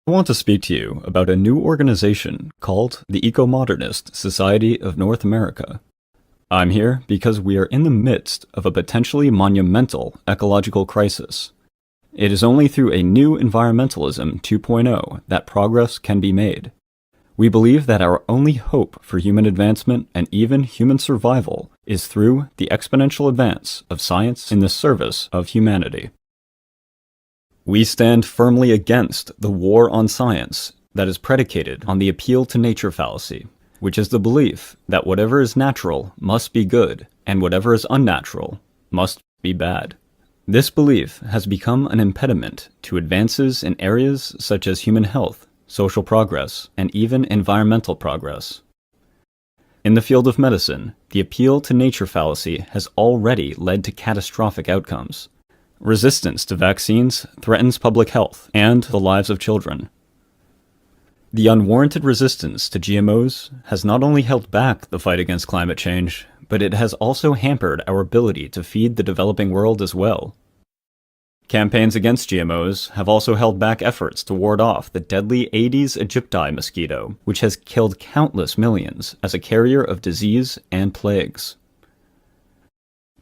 I want to speak to you about a new organization called the Eco-Modernist Society of North America. I'm here because we are in the midst of a potentially monumental ecological crisis. It is only through a new environmentalism 2.0 that progress can be made. We believe that our only hope for human advancement and even human survival is through the exponential advance of science in the service of humanity. We stand firmly against the war on science that is predicated on the appeal to nature fallacy, which is the belief that whatever is natural must be good and whatever is unnatural must be bad. This belief has become an impediment to advances in areas such as human health, social progress, and even environmental progress. In the field of medicine, the appeal to nature fallacy has already led to catastrophic outcomes. Resistance to vaccines threatens public health and the lives of children. The unwarranted resistance to GMOs has not only held back the fight against climate change, but it has also hampered our ability to feed the developing world as well. Campaigns against GMOs have also held back efforts to ward off the deadly Aedes aegypti mosquito, which has killed countless millions as a carrier of disease and plagues.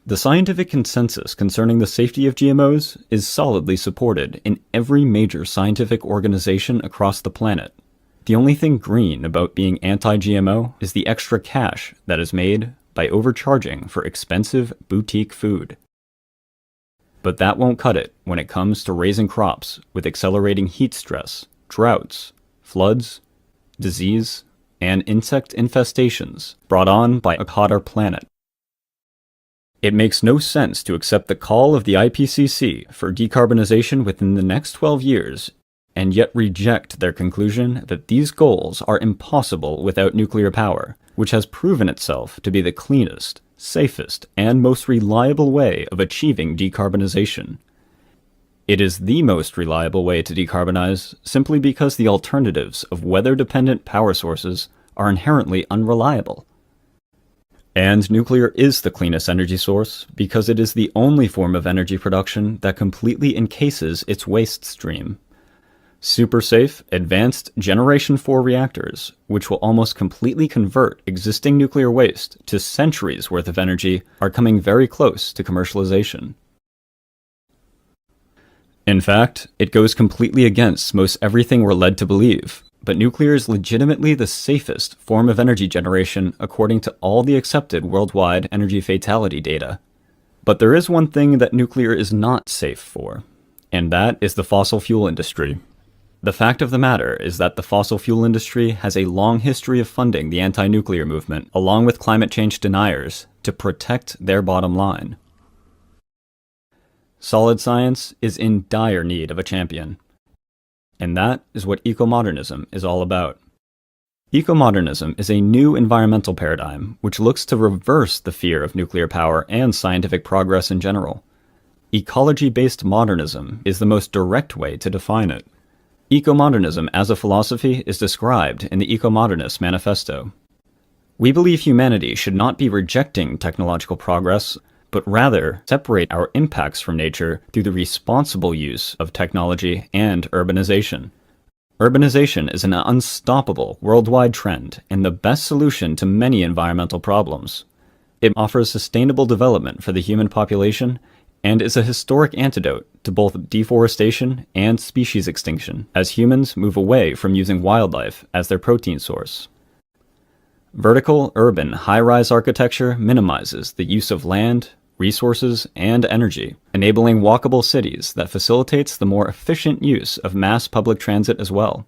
The scientific consensus concerning the safety of GMOs is solidly supported in every major scientific organization across the planet. The only thing green about being anti-GMO is the extra cash that is made by overcharging for expensive boutique food. But that won't cut it when it comes to raising crops with accelerating heat stress, droughts, floods, disease, and insect infestations brought on by a hotter planet. It makes no sense to accept the call of the IPCC for decarbonization within the next 12 years and yet reject their conclusion that these goals are impossible without nuclear power, which has proven itself to be the cleanest, safest, and most reliable way of achieving decarbonization. It is the most reliable way to decarbonize simply because the alternatives of weather-dependent power sources are inherently unreliable. And nuclear is the cleanest energy source because it is the only form of energy production that completely encases its waste stream. Super safe, advanced Generation 4 reactors, which will almost completely convert existing nuclear waste to centuries worth of energy, are coming very close to commercialization. In fact, it goes completely against most everything we're led to believe. But nuclear is legitimately the safest form of energy generation according to all the accepted worldwide energy fatality data. But there is one thing that nuclear is not safe for, and that is the fossil fuel industry. The fact of the matter is that the fossil fuel industry has a long history of funding the anti-nuclear movement, along with climate change deniers, to protect their bottom line. Solid science is in dire need of a champion. And that is what eco-modernism is all about. Eco-modernism is a new environmental paradigm which looks to reverse the fear of nuclear power and scientific progress in general. Ecology-based modernism is the most direct way to define it. Eco-modernism as a philosophy is described in the Eco-Modernist Manifesto. We believe humanity should not be rejecting technological progress, but rather separate our impacts from nature through the responsible use of technology and urbanization. Urbanization is an unstoppable worldwide trend and the best solution to many environmental problems. It offers sustainable development for the human population and is a historic antidote to both deforestation and species extinction as humans move away from using wildlife as their protein source. Vertical, urban, high-rise architecture minimizes the use of land, resources, and energy, enabling walkable cities that facilitates the more efficient use of mass public transit as well.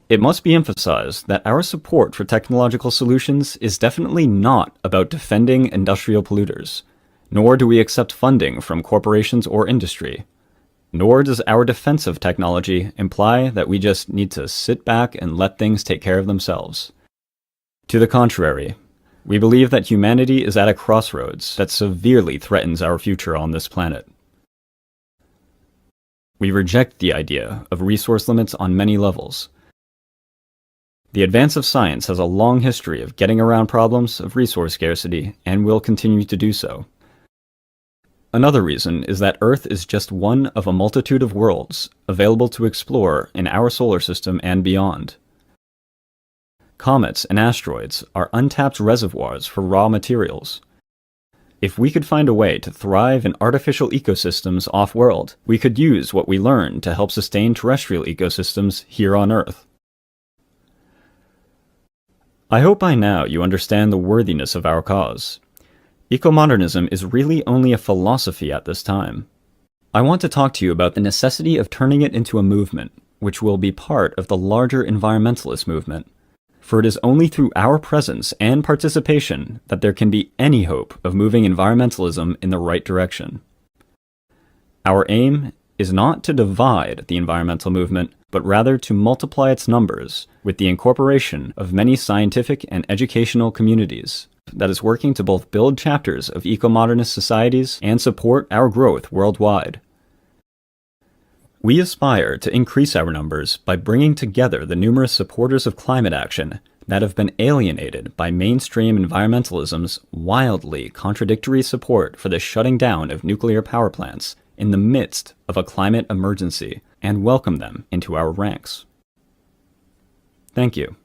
It must be emphasized that our support for technological solutions is definitely not about defending industrial polluters, nor do we accept funding from corporations or industry. Nor does our defense of technology imply that we just need to sit back and let things take care of themselves. To the contrary, we believe that humanity is at a crossroads that severely threatens our future on this planet. We reject the idea of resource limits on many levels. The advance of science has a long history of getting around problems of resource scarcity and will continue to do so. Another reason is that Earth is just one of a multitude of worlds available to explore in our solar system and beyond. Comets and asteroids are untapped reservoirs for raw materials. If we could find a way to thrive in artificial ecosystems off-world, we could use what we learn to help sustain terrestrial ecosystems here on Earth. I hope by now you understand the worthiness of our cause. Ecomodernism is really only a philosophy at this time. I want to talk to you about the necessity of turning it into a movement, which will be part of the larger environmentalist movement. For it is only through our presence and participation that there can be any hope of moving environmentalism in the right direction. Our aim is not to divide the environmental movement, but rather to multiply its numbers with the incorporation of many scientific and educational communities that is working to both build chapters of eco-modernist societies and support our growth worldwide. We aspire to increase our numbers by bringing together the numerous supporters of climate action that have been alienated by mainstream environmentalism's wildly contradictory support for the shutting down of nuclear power plants in the midst of a climate emergency, and welcome them into our ranks. Thank you.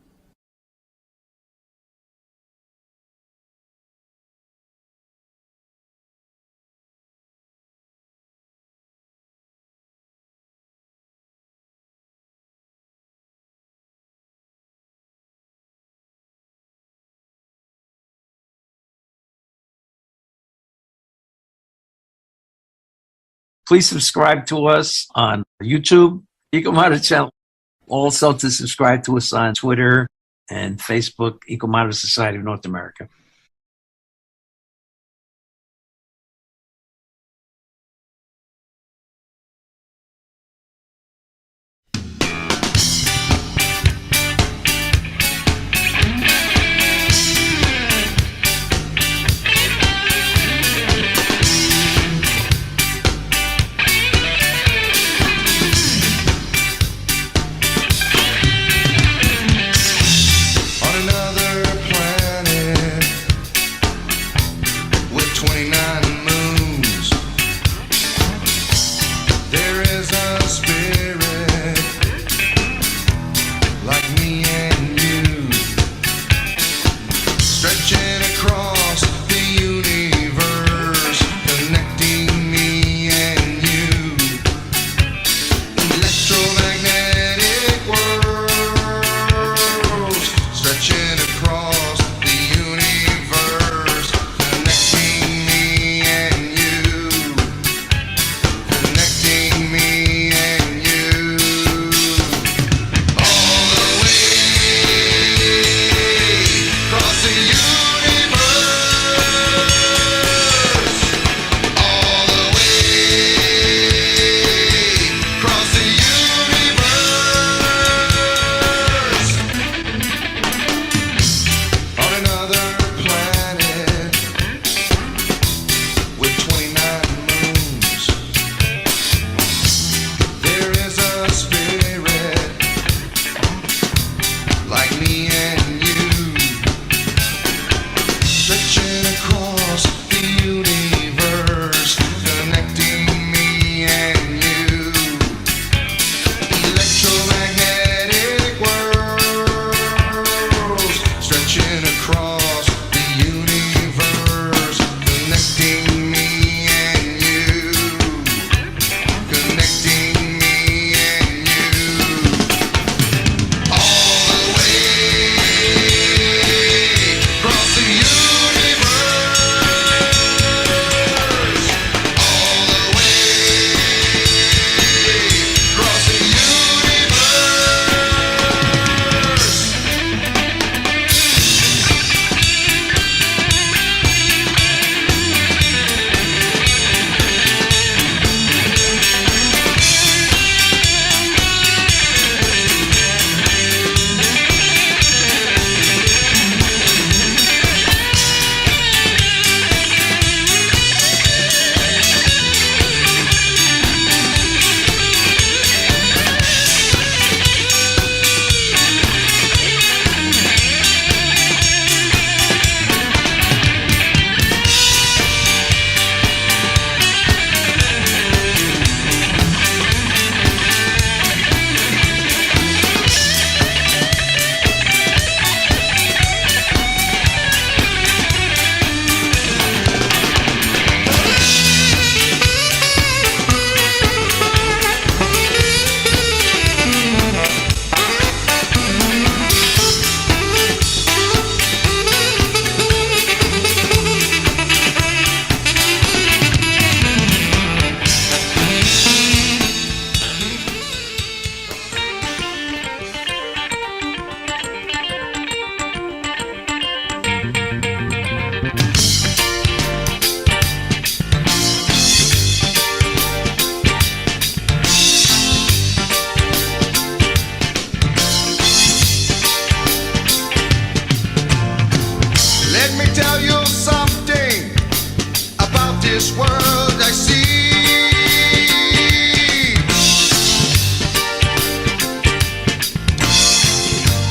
Please subscribe to us on YouTube, EcoModern channel. Also to subscribe to us on Twitter and Facebook, EcoModern Society of North America. On another planet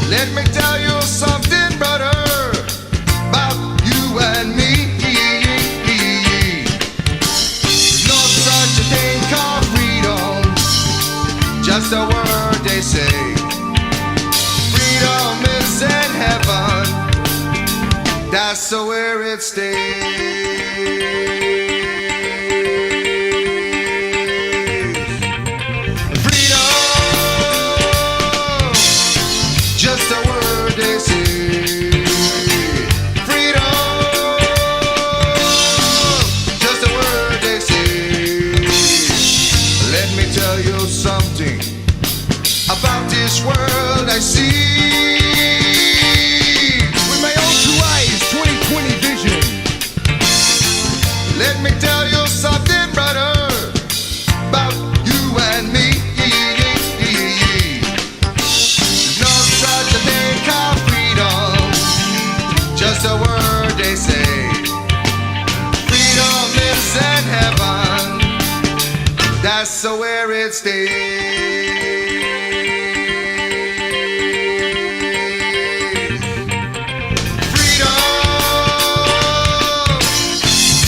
Let me tell you something, brother, about you and me. There's no such a thing called freedom, just a word they say. Freedom is in heaven, that's where it stays. Just a word they say. Freedom, just a word they say. Let me tell you something about this world I see. With my own two eyes, 20/20 vision. Let me tell you something, brother, about you and me. Just a word they say. Freedom lives in heaven, that's where it stays. Freedom,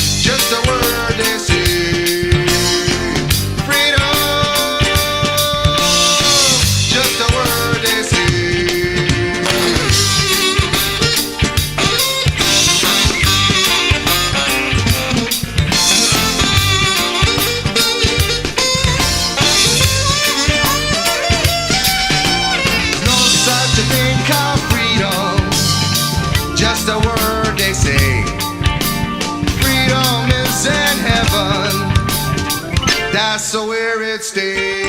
just a word they say. Freedom, just a word they say. Just a word they say. Freedom is in heaven, that's where it stays.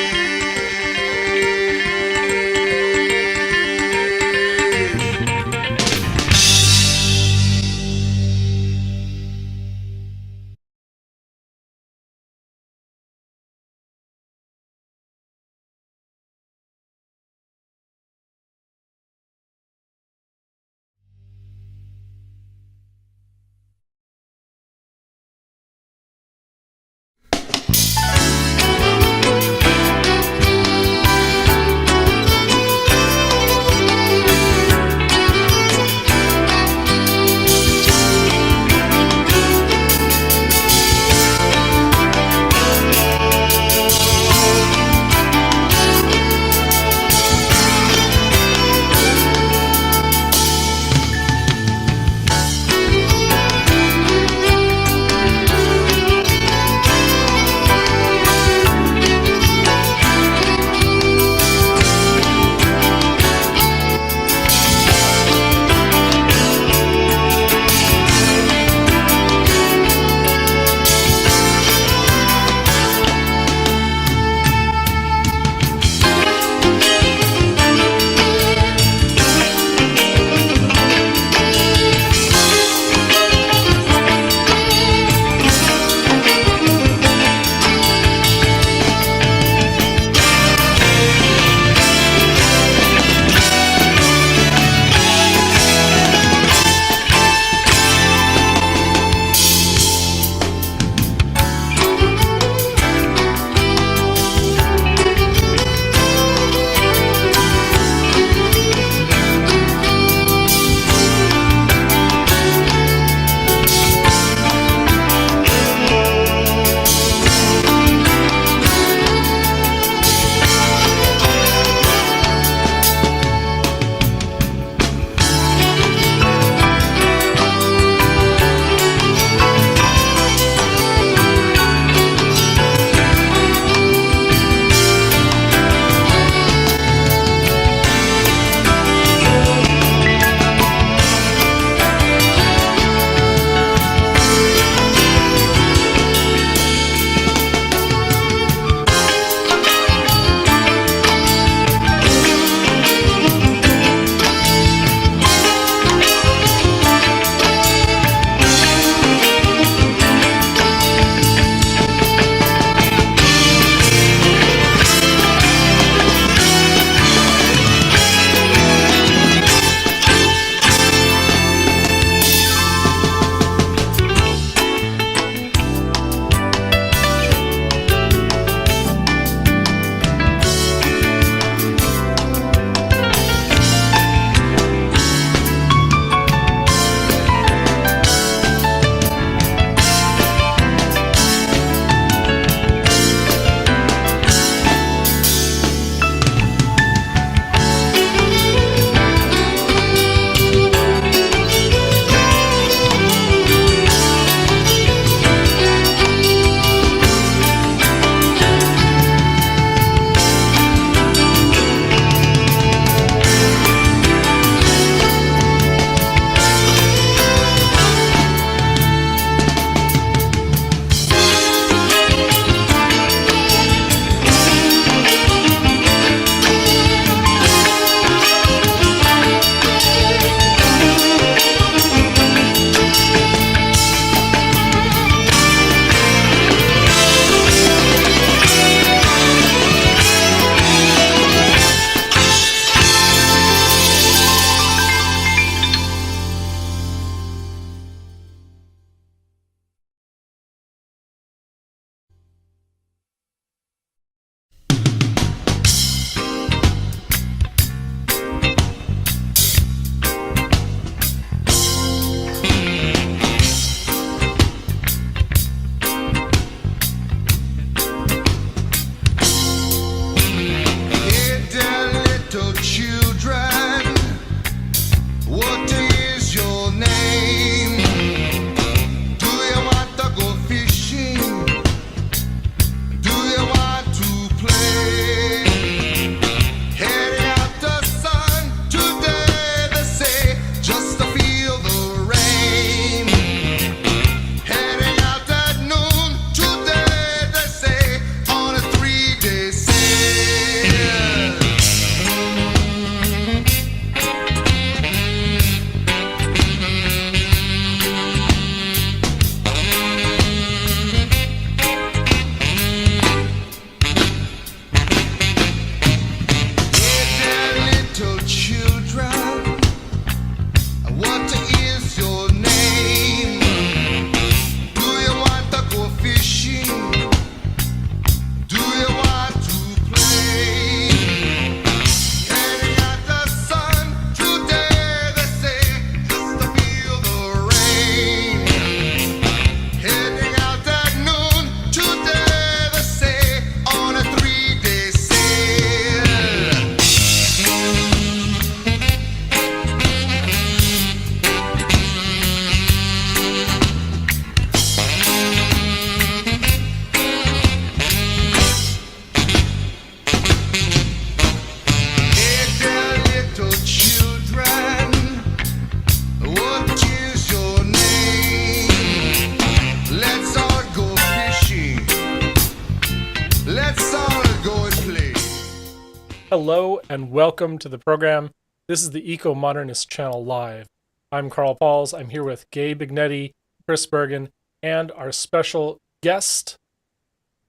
Hello and welcome to the program. This is the Eco-Modernist Channel Live. I'm Carl Pauls. I'm here with Gabe Ignetti, Chris Bergen, and our special guest,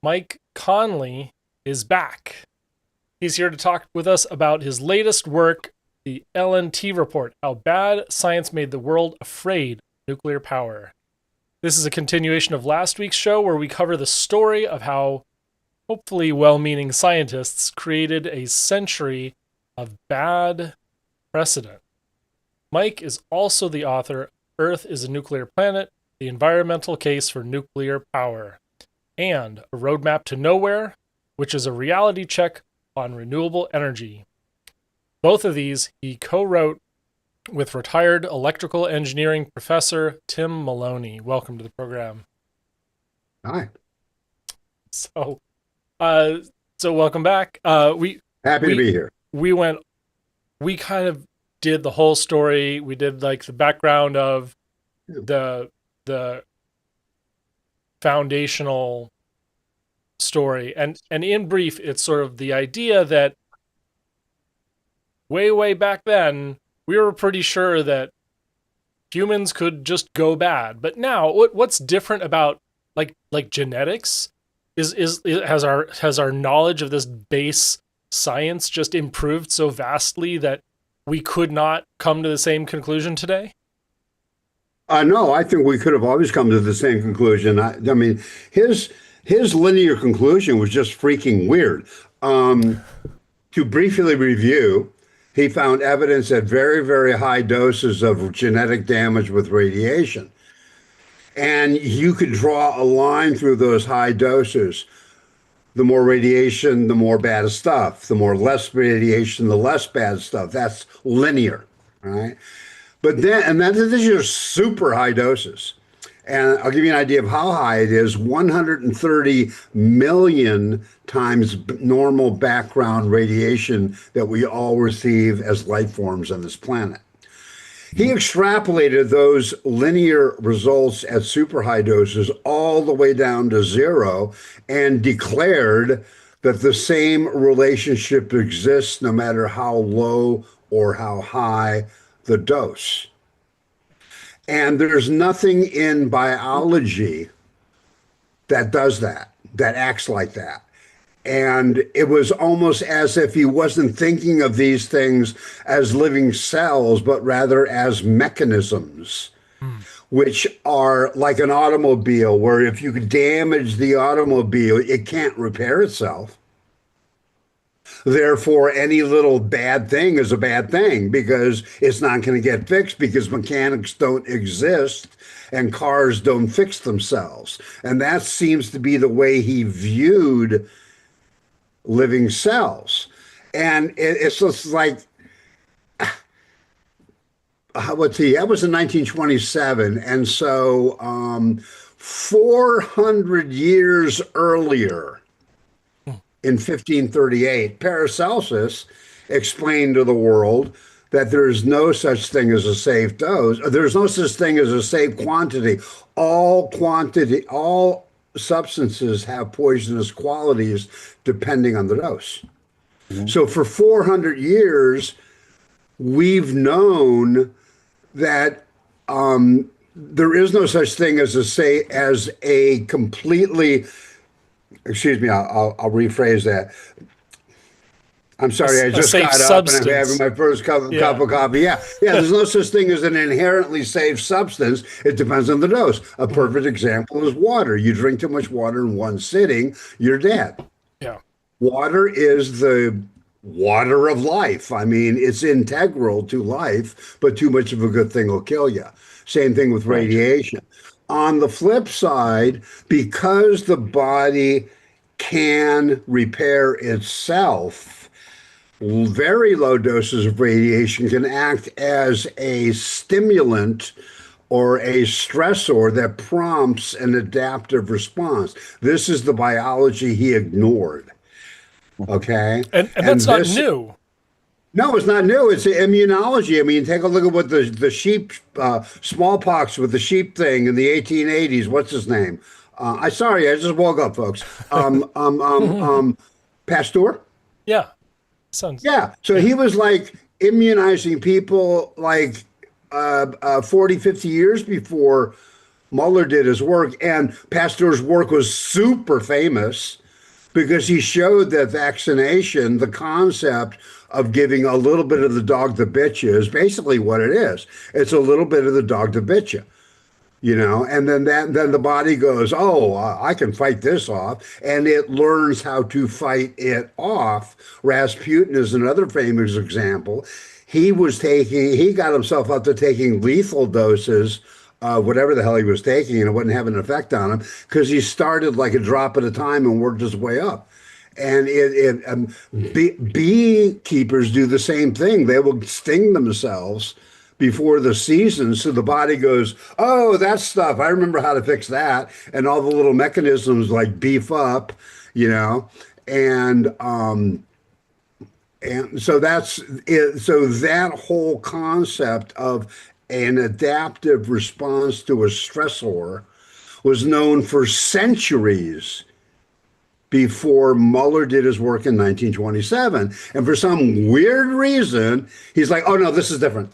Mike Conley, is back. He's here to talk with us about his latest work, the LNT Report, How Bad Science Made the World Afraid of Nuclear Power. This is a continuation of last week's show where we cover the story of how hopefully well-meaning scientists created a century of bad precedent. Mike is also the author of Earth is a Nuclear Planet, The Environmental Case for Nuclear Power, and A Roadmap to Nowhere, which is a reality check on renewable energy. Both of these he co-wrote with retired electrical engineering professor Tim Maloney. Welcome to the program. Hi. So welcome back. Happy to be here. We kind of did the whole story. We did like the background of the foundational story. And in brief, it's sort of the idea that way back then, we were pretty sure that humans could just go bad. But now what's different about like genetics has our knowledge of this base science just improved so vastly that we could not come to the same conclusion today? No, I think we could have always come to the same conclusion. I mean, his linear conclusion was just freaking weird. To briefly review, he found evidence at very, very high doses of genetic damage with radiation. And you could draw a line through those high doses. The more radiation, the more bad stuff. The more less radiation, the less bad stuff. That's linear, right? But then, this is just super high doses. And I'll give you an idea of how high it is. 130 million times normal background radiation that we all receive as life forms on this planet. He extrapolated those linear results at super high doses all the way down to zero and declared that the same relationship exists no matter how low or how high the dose. And there's nothing in biology that does that acts like that. And it was almost as if he wasn't thinking of these things as living cells, but rather as mechanisms, which are like an automobile, where if you damage the automobile, it can't repair itself. Therefore, any little bad thing is a bad thing because it's not going to get fixed because mechanics don't exist and cars don't fix themselves. And that seems to be the way he viewed living cells. And it's just like, let's see, that was in 1927. And so 400 years earlier, in 1538, Paracelsus explained to the world that there's no such thing as a safe dose. There's no such thing as a safe quantity. All substances have poisonous qualities depending on the dose. Mm-hmm. So for 400 years, we've known that there is no such thing as a completely, excuse me, I'll rephrase that. I'm sorry, I just got substance. Up and I'm having my first cup of coffee. Yeah, there's no such thing as an inherently safe substance. It depends on the dose. A perfect example is water. You drink too much water in one sitting, you're dead. Yeah. Water is the water of life. I mean, it's integral to life, but too much of a good thing will kill you. Same thing with radiation. On the flip side, because the body can repair itself, very low doses of radiation can act as a stimulant or a stressor that prompts an adaptive response. This is the biology he ignored. Okay? And that's not new. No, it's not new. It's immunology. I mean, take a look at what the sheep, smallpox with the sheep thing in the 1880s. What's his name? I just woke up, folks. Pasteur? Yeah. Sounds. Yeah. So he was like immunizing people like 40, 50 years before Mueller did his work. And Pasteur's work was super famous because he showed that vaccination, the concept of giving a little bit of the dog that bit you, is basically what it is. It's a little bit of the dog that bit you. And then the body goes, oh, I can fight this off, and it learns how to fight it off. Rasputin is another famous example. He got himself up to taking lethal doses of whatever the hell he was taking, and it wouldn't have an effect on him because he started like a drop at a time and worked his way up. And beekeepers do the same thing. They will sting themselves before the season, so the body goes, oh, that stuff, I remember how to fix that, and all the little mechanisms like beef up, and so that's it. So that whole concept of an adaptive response to a stressor was known for centuries before Mueller did his work in 1927. And for some weird reason, he's like, oh no, this is different.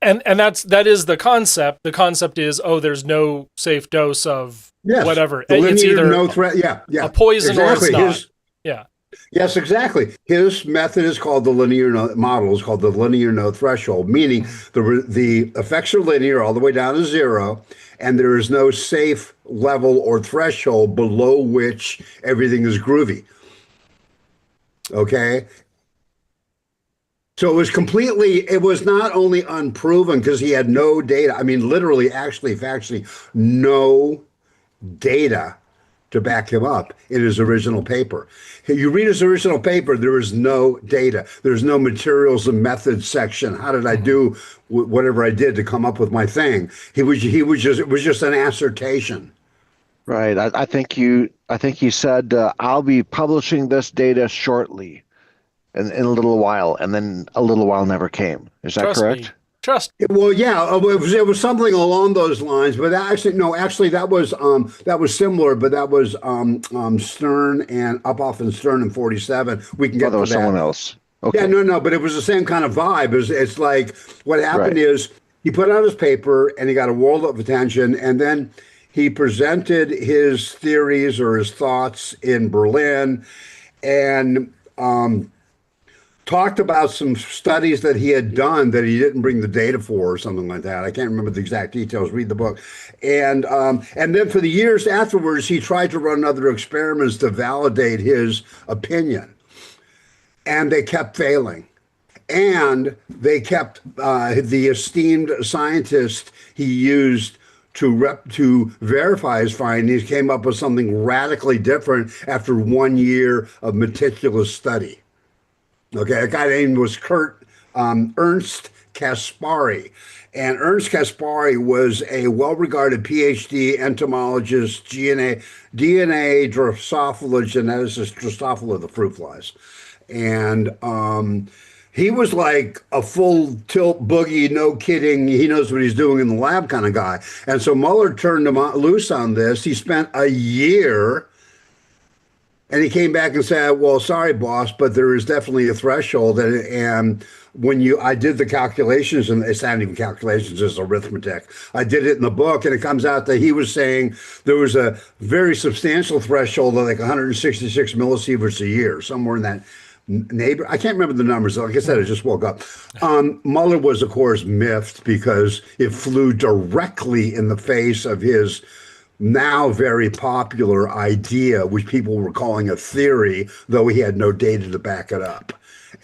And that is the concept. The concept is, there's no safe dose of whatever. It's either no threat. Yeah. a poison exactly. or it's not. Yes, exactly. His method is called the linear model is called the linear no threshold, meaning the effects are linear all the way down to zero, and there is no safe level or threshold below which everything is groovy. Okay. So it was not only unproven because he had no data. I mean, literally, actually, factually, no data to back him up in his original paper. You read his original paper, there is no data. There's no materials and methods section. How did I do whatever I did to come up with my thing? It was just an assertion. Right. I think you said, I'll be publishing this data shortly. In a little while, and then a little while never came. Is that correct? Me. Trust. Well, yeah, it was something along those lines, but that was similar, but that was Stern and Uphoff and Stern in 47. We can get that was to that. Someone else. Okay. Yeah, no, but it was the same kind of vibe. It's like what happened is he put out his paper and he got a world of attention, and then he presented his theories or his thoughts in Berlin, and talked about some studies that he had done that he didn't bring the data for or something like that. I can't remember the exact details. Read the book. And then for the years afterwards, he tried to run other experiments to validate his opinion. And they kept failing. And they kept the esteemed scientist he used to verify his findings came up with something radically different after 1 year of meticulous study. Okay, a guy named was Ernst Caspari. And Ernst Caspari was a well-regarded PhD entomologist, DNA Drosophila geneticist, Drosophila, the fruit flies. And he was like a full tilt boogie, no kidding, he knows what he's doing in the lab kind of guy. And so Mueller turned him loose on this. He spent a year. And he came back and said, well, sorry, boss, but there is definitely a threshold. And I did the calculations, and it's not even calculations, it's arithmetic. I did it in the book, and it comes out that he was saying there was a very substantial threshold of like 166 millisieverts a year, somewhere in that neighbor. I can't remember the numbers. Like I said, I just woke up. Mueller was, of course, miffed because it flew directly in the face of his now very popular idea, which people were calling a theory, though he had no data to back it up.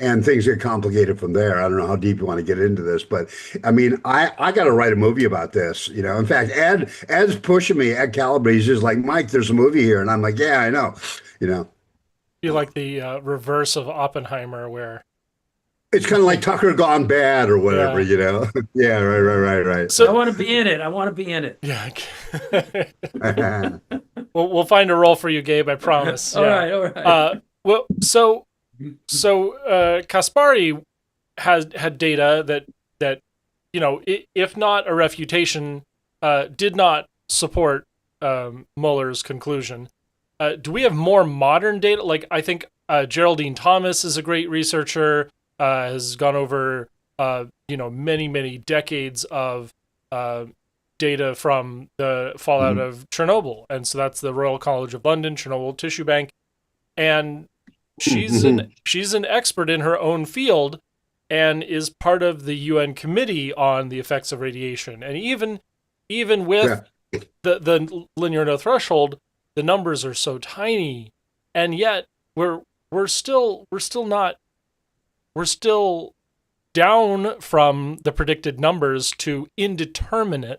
And things get complicated from there. I don't know how deep you want to get into this, but I mean, I got to write a movie about this. In fact, Ed's pushing me. Ed Calabrese is like, Mike, there's a movie here, and I'm like, yeah, I know. Be like the reverse of Oppenheimer, where it's kind of like Tucker Gone Bad or whatever, Yeah, right. So I want to be in it. Yeah. We'll find a role for you, Gabe. I promise. All right. So Caspari had data that if not a refutation, did not support Mueller's conclusion. do we have more modern data? Like, I think Geraldine Thomas is a great researcher, has gone over, many, many decades of data from the fallout of Chernobyl. And so that's the Royal College of London, Chernobyl Tissue Bank. And she's an expert in her own field and is part of the UN committee on the effects of radiation. And even with the linear no threshold, the numbers are so tiny, and yet we're still down from the predicted numbers to indeterminate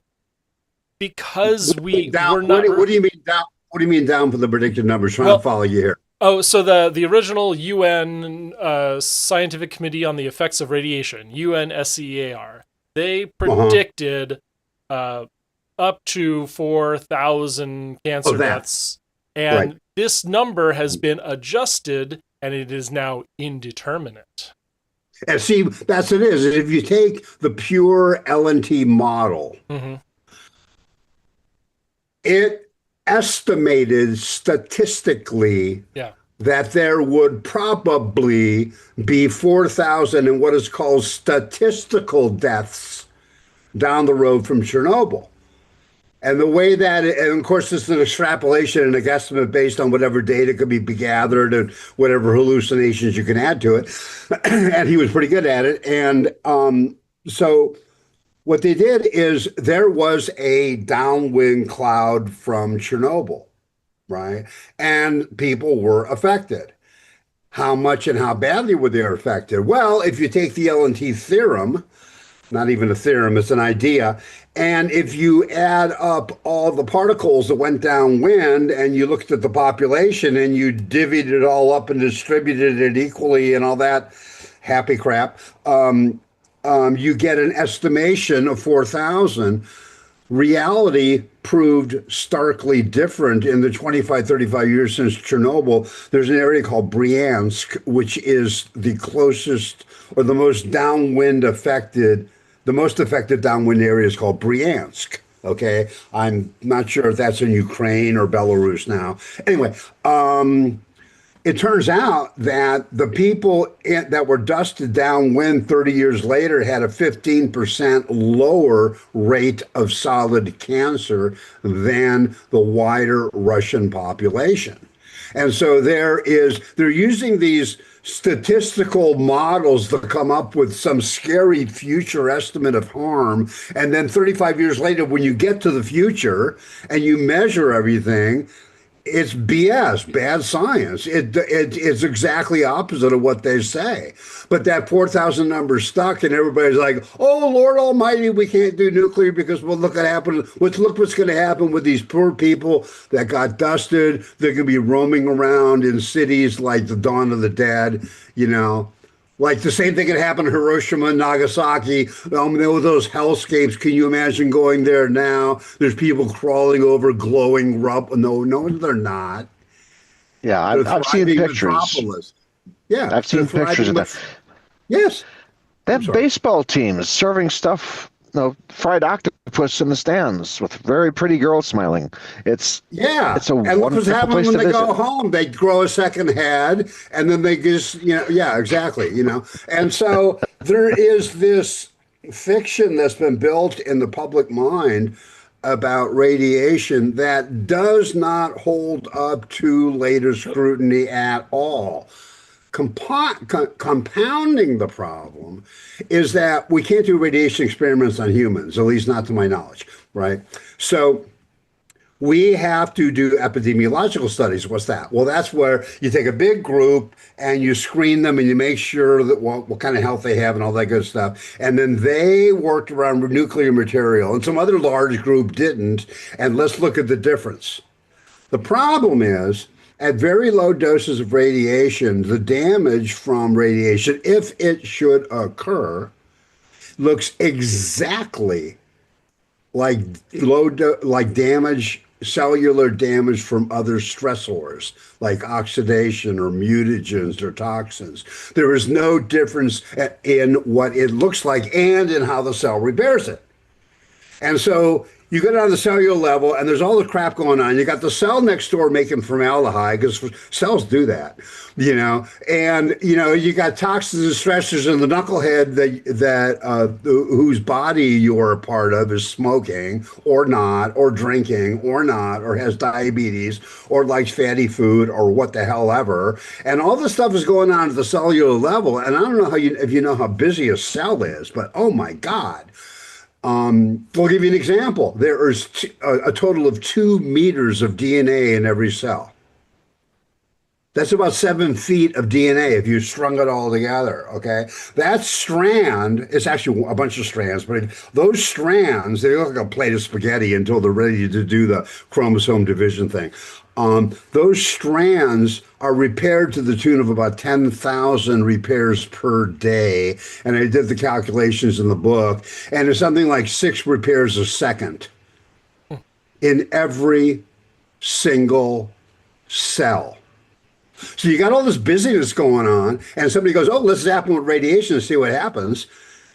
because we're not. What do you mean down? What do you mean down from the predicted numbers? Trying to follow you here. Oh, so the original UN Scientific Committee on the Effects of Radiation, UNSCEAR, they predicted up to 4,000 cancer deaths. And this number has been adjusted, and it is now indeterminate. And see, that's what it is. If you take the pure LNT model, it estimated statistically that there would probably be 4,000 in what is called statistical deaths down the road from Chernobyl. And the way that, and of course, this is an extrapolation and a guesstimate based on whatever data could be gathered and whatever hallucinations you can add to it. And he was pretty good at it. And so what they did is there was a downwind cloud from Chernobyl, right? And people were affected. How much and how badly were they affected? Well, if you take the LNT theorem, not even a theorem, it's an idea. And if you add up all the particles that went downwind and you looked at the population and you divvied it all up and distributed it equally and all that happy crap, you get an estimation of 4,000. Reality proved starkly different in the 25, 35 years since Chernobyl. There's an area called Bryansk, which is the closest or the most downwind affected. The most affected downwind area is called Bryansk. Okay. I'm not sure if that's in Ukraine or Belarus now. Anyway, it turns out that the people that were dusted downwind 30 years later had a 15% lower rate of solid cancer than the wider Russian population. And so they're using these statistical models to come up with some scary future estimate of harm. And then 35 years later, when you get to the future and you measure everything, it's BS, bad science. It's exactly opposite of what they say. But that 4,000 number stuck, and everybody's like, "Oh Lord Almighty, we can't do nuclear because well, look what happened. Look what's going to happen with these poor people that got dusted. They're going to be roaming around in cities like the dawn of the dead, you know." Like the same thing that happened in Hiroshima and Nagasaki. There were those hellscapes. Can you imagine going there now? There's people crawling over glowing rubble. No, they're not. Yeah, I've seen pictures. Metropolis. Yeah, I've seen pictures of that. Yes. They have baseball teams serving stuff, fried octopus in the stands with very pretty girls smiling. It's a and look what's happening place when to they visit. go home. They grow a second head, and then they just, exactly, And so there is this fiction that's been built in the public mind about radiation that does not hold up to later scrutiny at all. Compounding the problem is that we can't do radiation experiments on humans, at least not to my knowledge, right? So we have to do epidemiological studies. What's that? Well, that's where you take a big group and you screen them and you make sure that what kind of health they have and all that good stuff. And then they worked around nuclear material and some other large group didn't. And let's look at the difference. The problem is, at very low doses of radiation, the damage from radiation, if it should occur, looks exactly like cellular damage from other stressors, like oxidation or mutagens or toxins. There is no difference in what it looks like and in how the cell repairs it. And so You go down to the cellular level, and there's all the crap going on. You got the cell next door making formaldehyde because cells do that, and you got toxins and stressors in the knucklehead whose body you're a part of is smoking or not, or drinking or not, or has diabetes or likes fatty food or what the hell ever. And all this stuff is going on at the cellular level. And I don't know if you know how busy a cell is, but oh my God. We'll give you an example. There is a total of 2 meters of DNA in every cell. That's about 7 feet of DNA if you strung it all together, okay? That strand is actually a bunch of strands, but those strands, they look like a plate of spaghetti until they're ready to do the chromosome division thing. Those strands are repaired to the tune of about 10,000 repairs per day. And I did the calculations in the book, and it's something like 6 repairs a second in every single cell. So you got all this busyness going on, and somebody goes, oh, let's zap them with radiation and see what happens.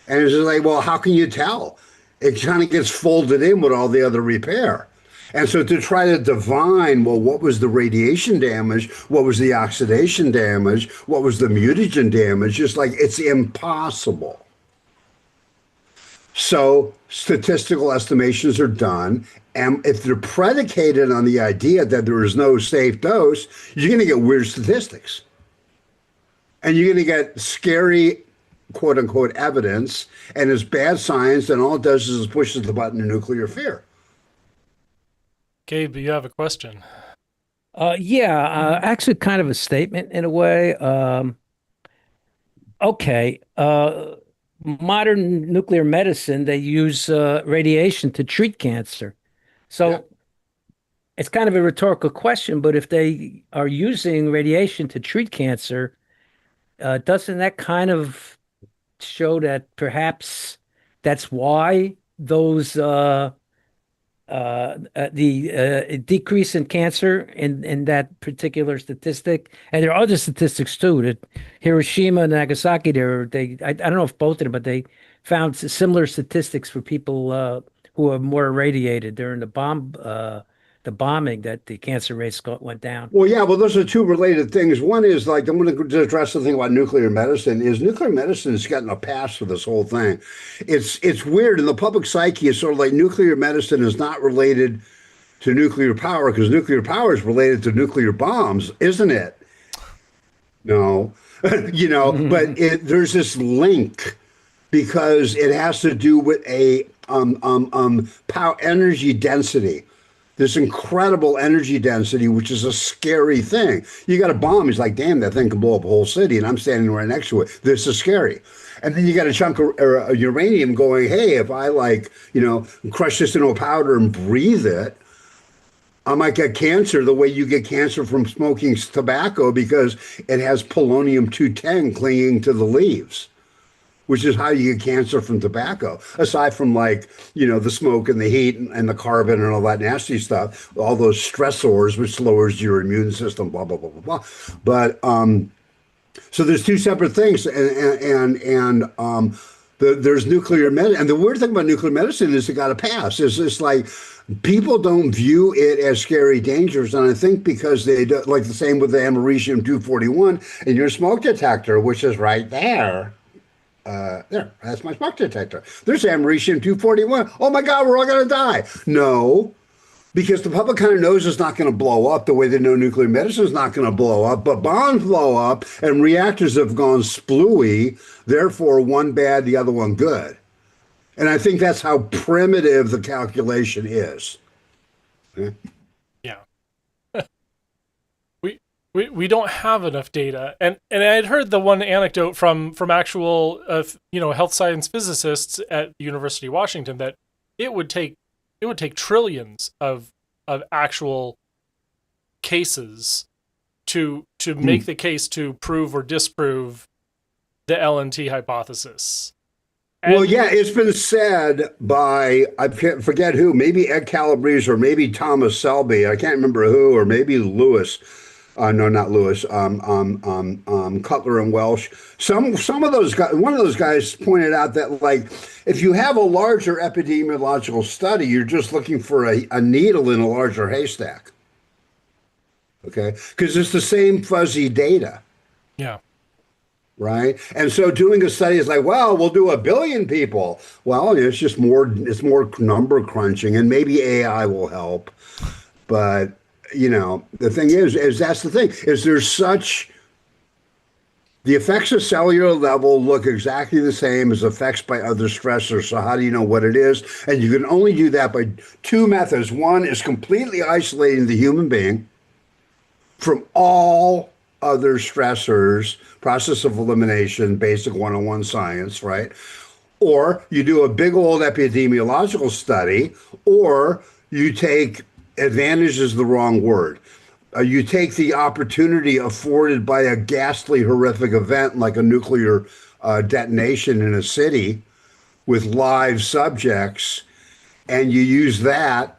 And it's just like, well, how can you tell? It kind of gets folded in with all the other repair. And so to try to divine, well, what was the radiation damage? What was the oxidation damage? What was the mutagen damage? Just like it's impossible. So statistical estimations are done. And if they're predicated on the idea that there is no safe dose, you're going to get weird statistics. And you're going to get scary, quote unquote, evidence. And it's bad science. And all it does is pushes the button of nuclear fear. Gabe, you have a question. Actually kind of a statement in a way. Modern nuclear medicine, they use radiation to treat cancer. So it's kind of a rhetorical question, but if they are using radiation to treat cancer, doesn't that kind of show that perhaps that's why those the decrease in cancer in that particular statistic, and there are other statistics too. That Hiroshima and Nagasaki, I don't know if both of them, but they found similar statistics for people who are more irradiated during the bombing, that the cancer rates went down. Well, yeah, well, those are 2 related things. One is like, I'm going to address the thing about nuclear medicine, is nuclear medicine has gotten a pass for this whole thing. It's weird. In the public psyche, it's sort of like nuclear medicine is not related to nuclear power because nuclear power is related to nuclear bombs, isn't it? No, but there's this link because it has to do with a power energy density. This incredible energy density, which is a scary thing. You got a bomb, he's like, damn, that thing can blow up a whole city, and I'm standing right next to it. This is scary. And then you got a chunk of uranium going, hey, if I crush this into a powder and breathe it, I might get cancer the way you get cancer from smoking tobacco because it has polonium-210 clinging to the leaves, which is how you get cancer from tobacco, aside from the smoke and the heat and the carbon and all that nasty stuff, all those stressors, which lowers your immune system, blah, blah, blah, blah, blah. But so there's 2 separate things. There's nuclear medicine. And the weird thing about nuclear medicine is it got a pass. It's like people don't view it as scary, dangerous. And I think because they do, like the same with the americium-241 in your smoke detector, which is right there. There, that's my smoke detector. There's americium-241. Oh my God, we're all going to die. No, because the public kind of knows it's not going to blow up the way they know nuclear medicine is not going to blow up, but bombs blow up and reactors have gone splooey. Therefore, one bad, the other one good. And I think that's how primitive the calculation is. Yeah. We don't have enough data, and I'd heard the one anecdote from actual health science physicists at the University of Washington that it would take trillions of actual cases to make the case to prove or disprove the LNT hypothesis. Well, yeah, it's been said by, I forget who, maybe Ed Calabrese or maybe Thomas Selby, I can't remember who, or maybe Lewis. No, not Lewis. Cutler and Welsh. Some of those guys. One of those guys pointed out that, like, if you have a larger epidemiological study, you're just looking for a needle in a larger haystack. Okay, because it's the same fuzzy data. Yeah. Right. And so doing a study is like, well, we'll do 1 billion people. Well, it's just it's more number crunching, and maybe AI will help. But, the thing is that's the thing, is the effects at cellular level look exactly the same as effects by other stressors. So how do you know what it is? And you can only do that by two methods. One is completely isolating the human being from all other stressors, process of elimination, basic 101 science, right? Or you do a big old epidemiological study, or you take advantage is the wrong word. You take the opportunity afforded by a ghastly, horrific event like a nuclear detonation in a city with live subjects, and you use that.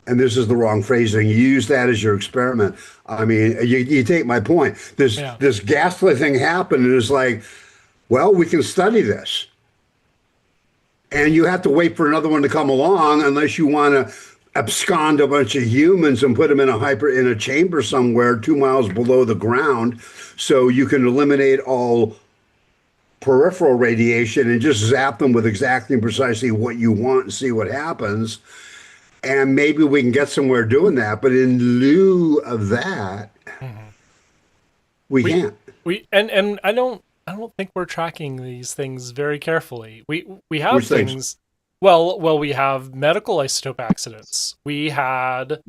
And this is the wrong phrasing. You use that as your experiment. I mean, you take my point. This ghastly thing happened, and it's like, well, we can study this. And you have to wait for another one to come along, unless you want to abscond a bunch of humans and put them in a chamber somewhere 2 miles below the ground, so you can eliminate all peripheral radiation and just zap them with exactly and precisely what you want and see what happens. And maybe we can get somewhere doing that, but in lieu of that, we can't. And I don't think we're tracking these things very carefully. We have things. Well, we have medical isotope accidents. We had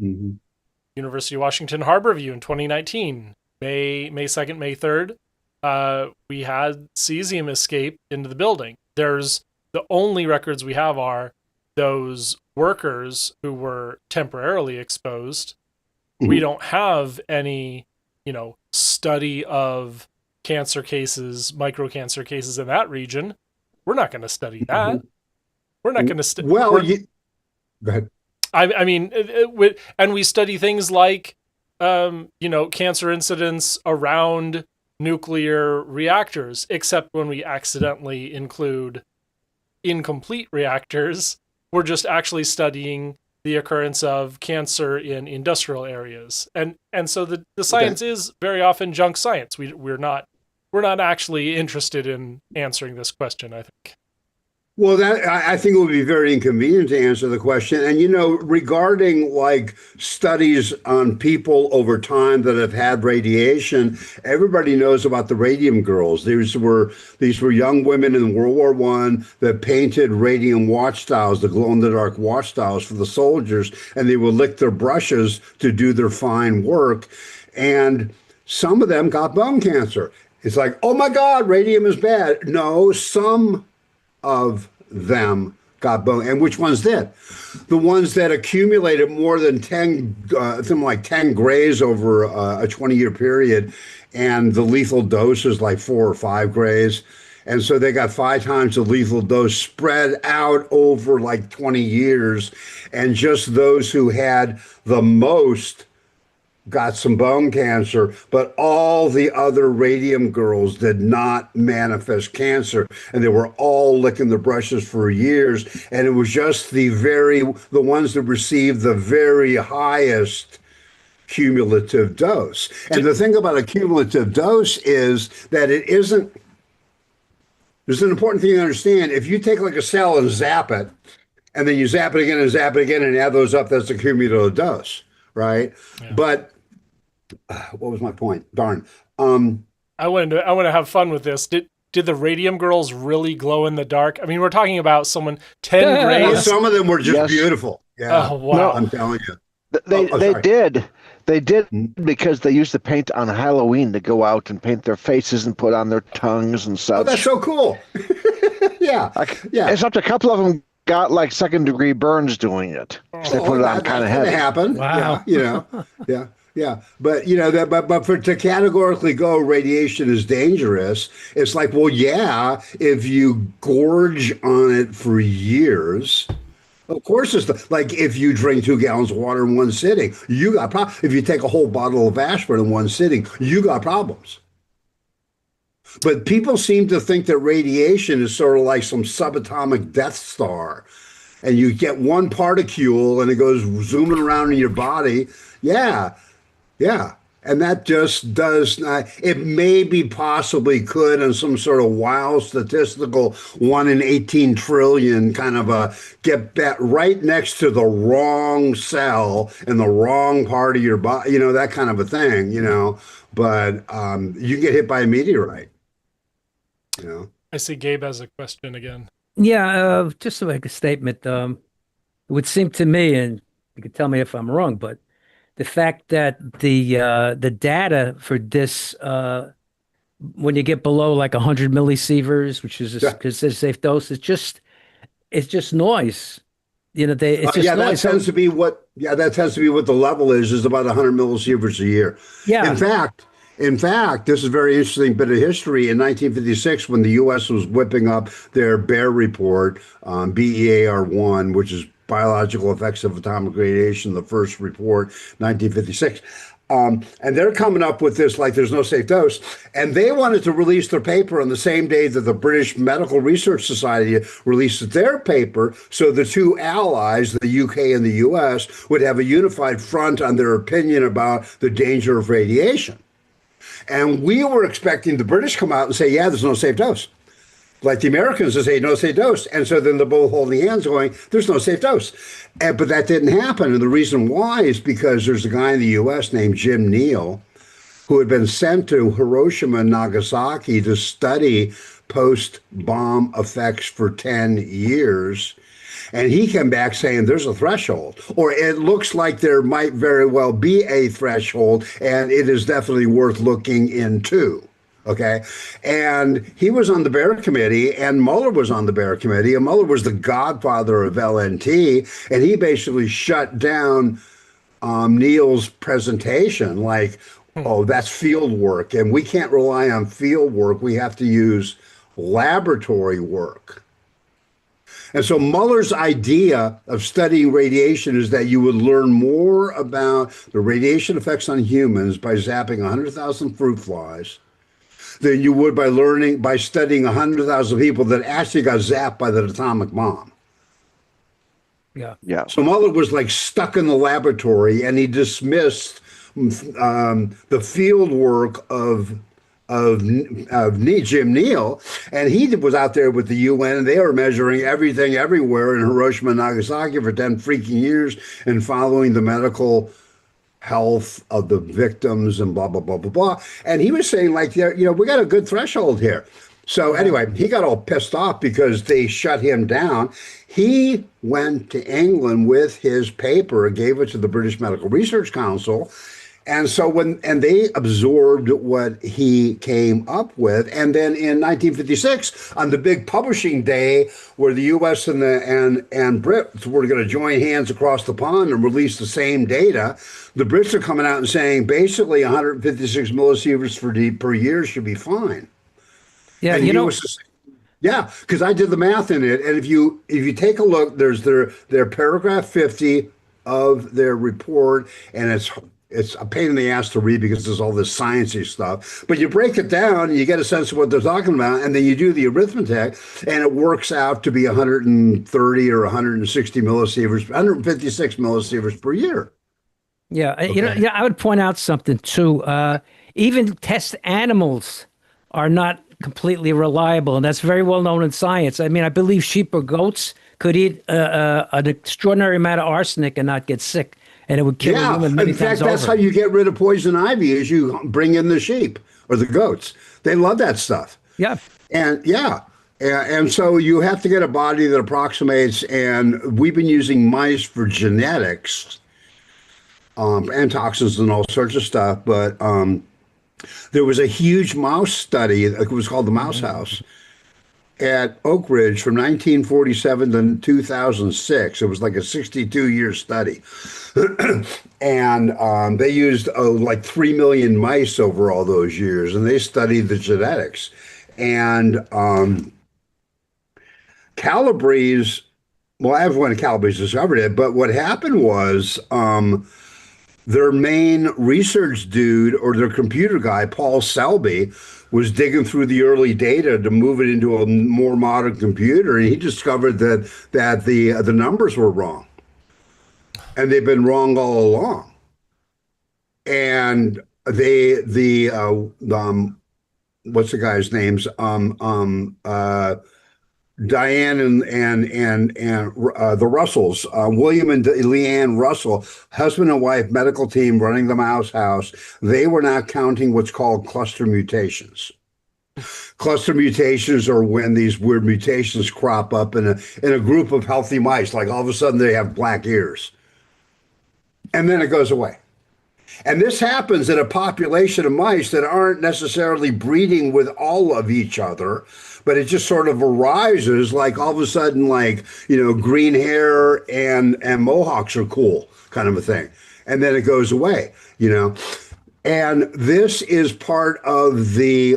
University of Washington Harborview in 2019, May 2nd, May 3rd. We had cesium escape into the building. The only records we have are those workers who were temporarily exposed. We don't have any, study of cancer cases, microcancer cases in that region. We're not going to study that. We're not going to study. Well, go ahead. I mean, and we study things like, cancer incidents around nuclear reactors, except when we accidentally include incomplete reactors. We're just actually studying the occurrence of cancer in industrial areas. And so the science is very often junk science. We're not actually interested in answering this question, I think. Well, I think it would be very inconvenient to answer the question. And, regarding like studies on people over time that have had radiation, everybody knows about the radium girls. These were young women in World War I that painted radium watch dials, the glow-in-the-dark watch dials for the soldiers, and they would lick their brushes to do their fine work. And some of them got bone cancer. It's like, oh my God, radium is bad. No, some of them got bone. And which ones did? The ones that accumulated more than 10 grays over a 20-year period, and the lethal dose is like 4 or 5 grays. And so they got 5 times the lethal dose spread out over like 20 years. And just those who had the most got some bone cancer, but all the other radium girls did not manifest cancer, and they were all licking the brushes for years. And it was just the ones that received the very highest cumulative dose. And the thing about a cumulative dose is that there's an important thing to understand. If you take like a cell and zap it, and then you zap it again and zap it again and add those up, that's a cumulative dose, right? Yeah. But what was my point? Darn. I want to have fun with this. Did the radium girls really glow in the dark? I mean, we're talking about someone 10 grays. Well, some of them were just beautiful. Yeah. Oh, wow. No, I'm telling you. They did because they used the paint on Halloween to go out and paint their faces and put on their tongues and such. Oh, that's so cool. Yeah. Yeah. Except a couple of them got like 2nd-degree burns doing it. They put it on kind of heavy. That happened. Wow. Yeah. Yeah, but to categorically go radiation is dangerous, it's like, well, yeah, if you gorge on it for years, Of course, like if you drink 2 gallons of water in one sitting, you got problems. If you take a whole bottle of aspirin in one sitting, you got problems. But people seem to think that radiation is sort of like some subatomic Death Star, and you get one particule and it goes zooming around in your body. Yeah, yeah. And that just does not, it maybe possibly could in some sort of wild statistical 1 in 18 trillion kind of a get that right next to the wrong cell in the wrong part of your body, that kind of a thing, but you can get hit by a meteorite, I see Gabe has a question again. Yeah, just to make a statement, it would seem to me, and you could tell me if I'm wrong, but the fact that the data for this when you get below like 100 millisieverts, which is Yeah. because it's a safe dose, it's just noise. It's just Yeah, that noise. tends to be what the level is about 100 millisieverts a year. Yeah. In fact, this is a very interesting bit of history. In 1956, when the U.S. was whipping up their BEAR report, BEAR-1, which is Biological Effects of Atomic Radiation, the first report, 1956. And they're coming up with this like there's no safe dose. And they wanted to release their paper on the same day that the British Medical Research Society released their paper. So the two allies, the UK and the US, would have a unified front on their opinion about the danger of radiation. And we were expecting the British come out and say, yeah, there's no safe dose. Like the Americans to say no safe dose. And so then they're both holding hands going, there's no safe dose. But that didn't happen. And the reason why is because there's a guy in the U.S. named Jim Neal who had been sent to Hiroshima and Nagasaki to study post-bomb effects for 10 years. And he came back saying there's a threshold, or it looks like there might very well be a threshold, and it is definitely worth looking into. Okay. And he was on the BEAR committee, and Mueller was on the BEAR committee, and Mueller was the godfather of LNT, and he basically shut down Neal's presentation like, oh, that's field work, and we can't rely on field work. We have to use laboratory work. And so Mueller's idea of studying radiation is that you would learn more about the radiation effects on humans by zapping 100,000 fruit flies than you would by studying 100,000 people that actually got zapped by the atomic bomb. Yeah. Yeah. So Mueller was like stuck in the laboratory, and he dismissed the field work of Jim Neal, and he was out there with the UN, and they were measuring everything everywhere in Hiroshima and Nagasaki for 10 freaking years and following the medical health of the victims and blah, blah, blah, blah, blah. And he was saying, like, we got a good threshold here. So anyway, he got all pissed off because they shut him down. He went to England with his paper and gave it to the British Medical Research Council. And so they absorbed what he came up with, and then in 1956, on the big publishing day, where the U.S. and Brits were going to join hands across the pond and release the same data, the Brits are coming out and saying basically 156 millisieverts per year should be fine. Yeah, and yeah, because I did the math in it, and if you take a look, there's their paragraph 50 of their report, and it's a pain in the ass to read because there's all this sciencey stuff. But you break it down, and you get a sense of what they're talking about, and then you do the arithmetic, and it works out to be 130 or 160 millisieverts, 156 millisieverts per year. Yeah. Okay. I would point out something too. Even test animals are not completely reliable, and that's very well known in science. I mean, I believe sheep or goats could eat an extraordinary amount of arsenic and not get sick. And it would kill a human many in fact, times over. that's how you get rid of poison ivy is you bring in the sheep or the goats. They love that stuff. Yeah. And so you have to get a body that approximates, and we've been using mice for genetics, and toxins and all sorts of stuff. But there was a huge mouse study. It was called the Mouse House at Oak Ridge from 1947 to 2006. It was like a 62-year study. And they used like 3 million mice over all those years, and they studied the genetics. And Calabrese well, everyone at Calabrese discovered it, but what happened was their main research dude or their computer guy, Paul Selby, was digging through the early data to move it into a more modern computer, and he discovered that the numbers were wrong, and they've been wrong all along. And what's the guy's names? Diane and the Russells, William and Leanne Russell, husband and wife medical team running the Mouse House. They were not counting what's called cluster mutations. Cluster mutations are when these weird mutations crop up in a group of healthy mice. Like all of a sudden they have black ears, and then it goes away. And this happens in a population of mice that aren't necessarily breeding with all of each other, but it just sort of arises like all of a sudden, like, green hair and mohawks are cool kind of a thing. And then it goes away, And this is part of a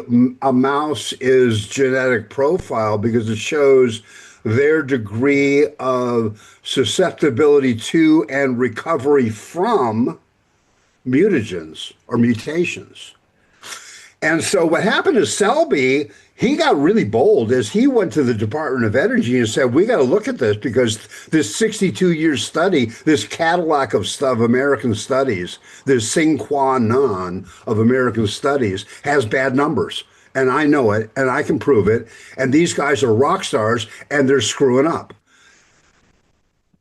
mouse's genetic profile because it shows their degree of susceptibility to and recovery from mutagens or mutations. And so what happened to Selby, he got really bold as he went to the Department of Energy and said, we got to look at this because this 62-year study, this Cadillac of American studies, this sine qua non of American studies has bad numbers. And I know it, and I can prove it. And these guys are rock stars, and they're screwing up.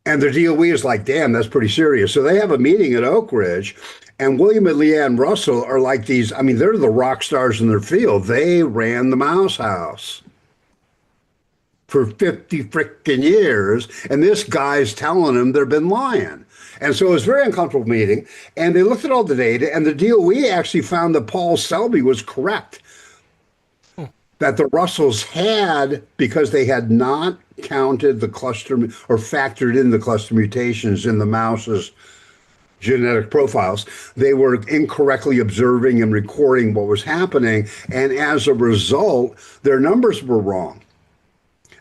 And their DOE is like, damn, that's pretty serious. So they have a meeting at Oak Ridge, and William and Leanne Russell are like these. I mean, they're the rock stars in their field. They ran the Mouse House for 50 frickin' years. And this guy's telling them they've been lying. And so it was a very uncomfortable meeting. And they looked at all the data, and the DOE actually found that Paul Selby was correct. That the Russells had, because they had not counted the cluster or factored in the cluster mutations in the mouse's genetic profiles, they were incorrectly observing and recording what was happening. And as a result, their numbers were wrong.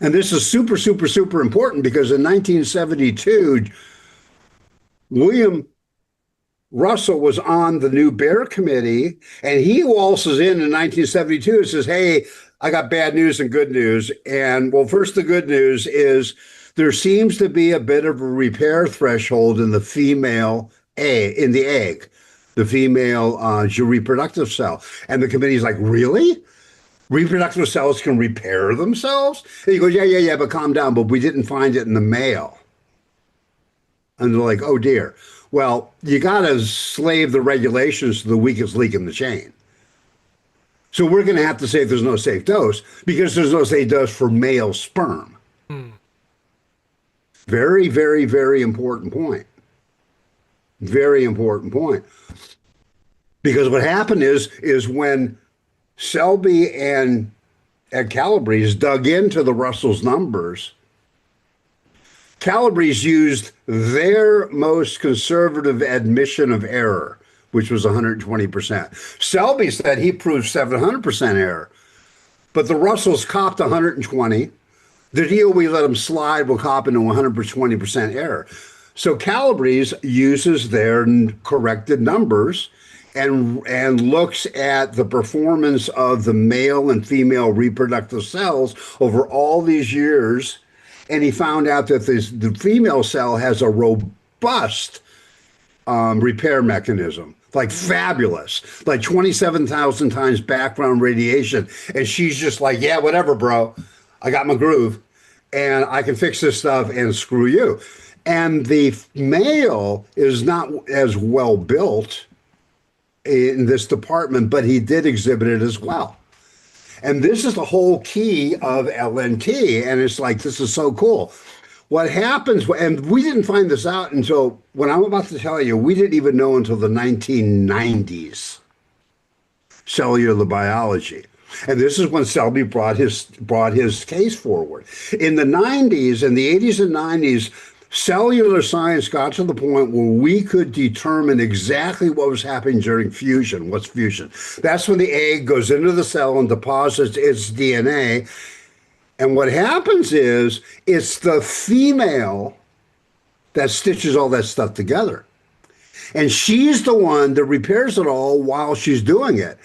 And this is super, super, super important because in 1972, William Russell was on the new Bear Committee, and he waltzes in 1972 and says, hey, I got bad news and good news. And well, first, the good news is there seems to be a bit of a repair threshold in the female in the egg, the female reproductive cell. And the committee's like, really? Reproductive cells can repair themselves? And he goes, yeah, but calm down. But we didn't find it in the male. And they're like, oh, dear. Well, you got to slave the regulations to the weakest link in the chain. So we're going to have to say there's no safe dose because there's no safe dose for male sperm. Very, very, very important point. Very important point. Because what happened is when Selby and Calabrese dug into the Russell's numbers, Calabrese used their most conservative admission of error, which was 120%. Selby said he proved 700% error, but the Russells copped 120. The DOE let them slide, will cop into 120% error. So Calabrese uses their corrected numbers and looks at the performance of the male and female reproductive cells over all these years. And he found out that the female cell has a robust repair mechanism, like fabulous, like 27,000 times background radiation. And she's just like, yeah, whatever, bro. I got my groove and I can fix this stuff and screw you. And the male is not as well built in this department, but he did exhibit it as well. And this is the whole key of LNT. And it's like, this is so cool. What happens, and we didn't find this out until, when I'm about to tell you, we didn't even know until the 1990s, cellular biology. And this is when Selby brought his case forward. In the 90s, in the 80s and 90s, cellular science got to the point where we could determine exactly what was happening during fusion. What's fusion? That's when the egg goes into the cell and deposits its DNA. And what happens is it's the female that stitches all that stuff together. And she's the one that repairs it all while she's doing it.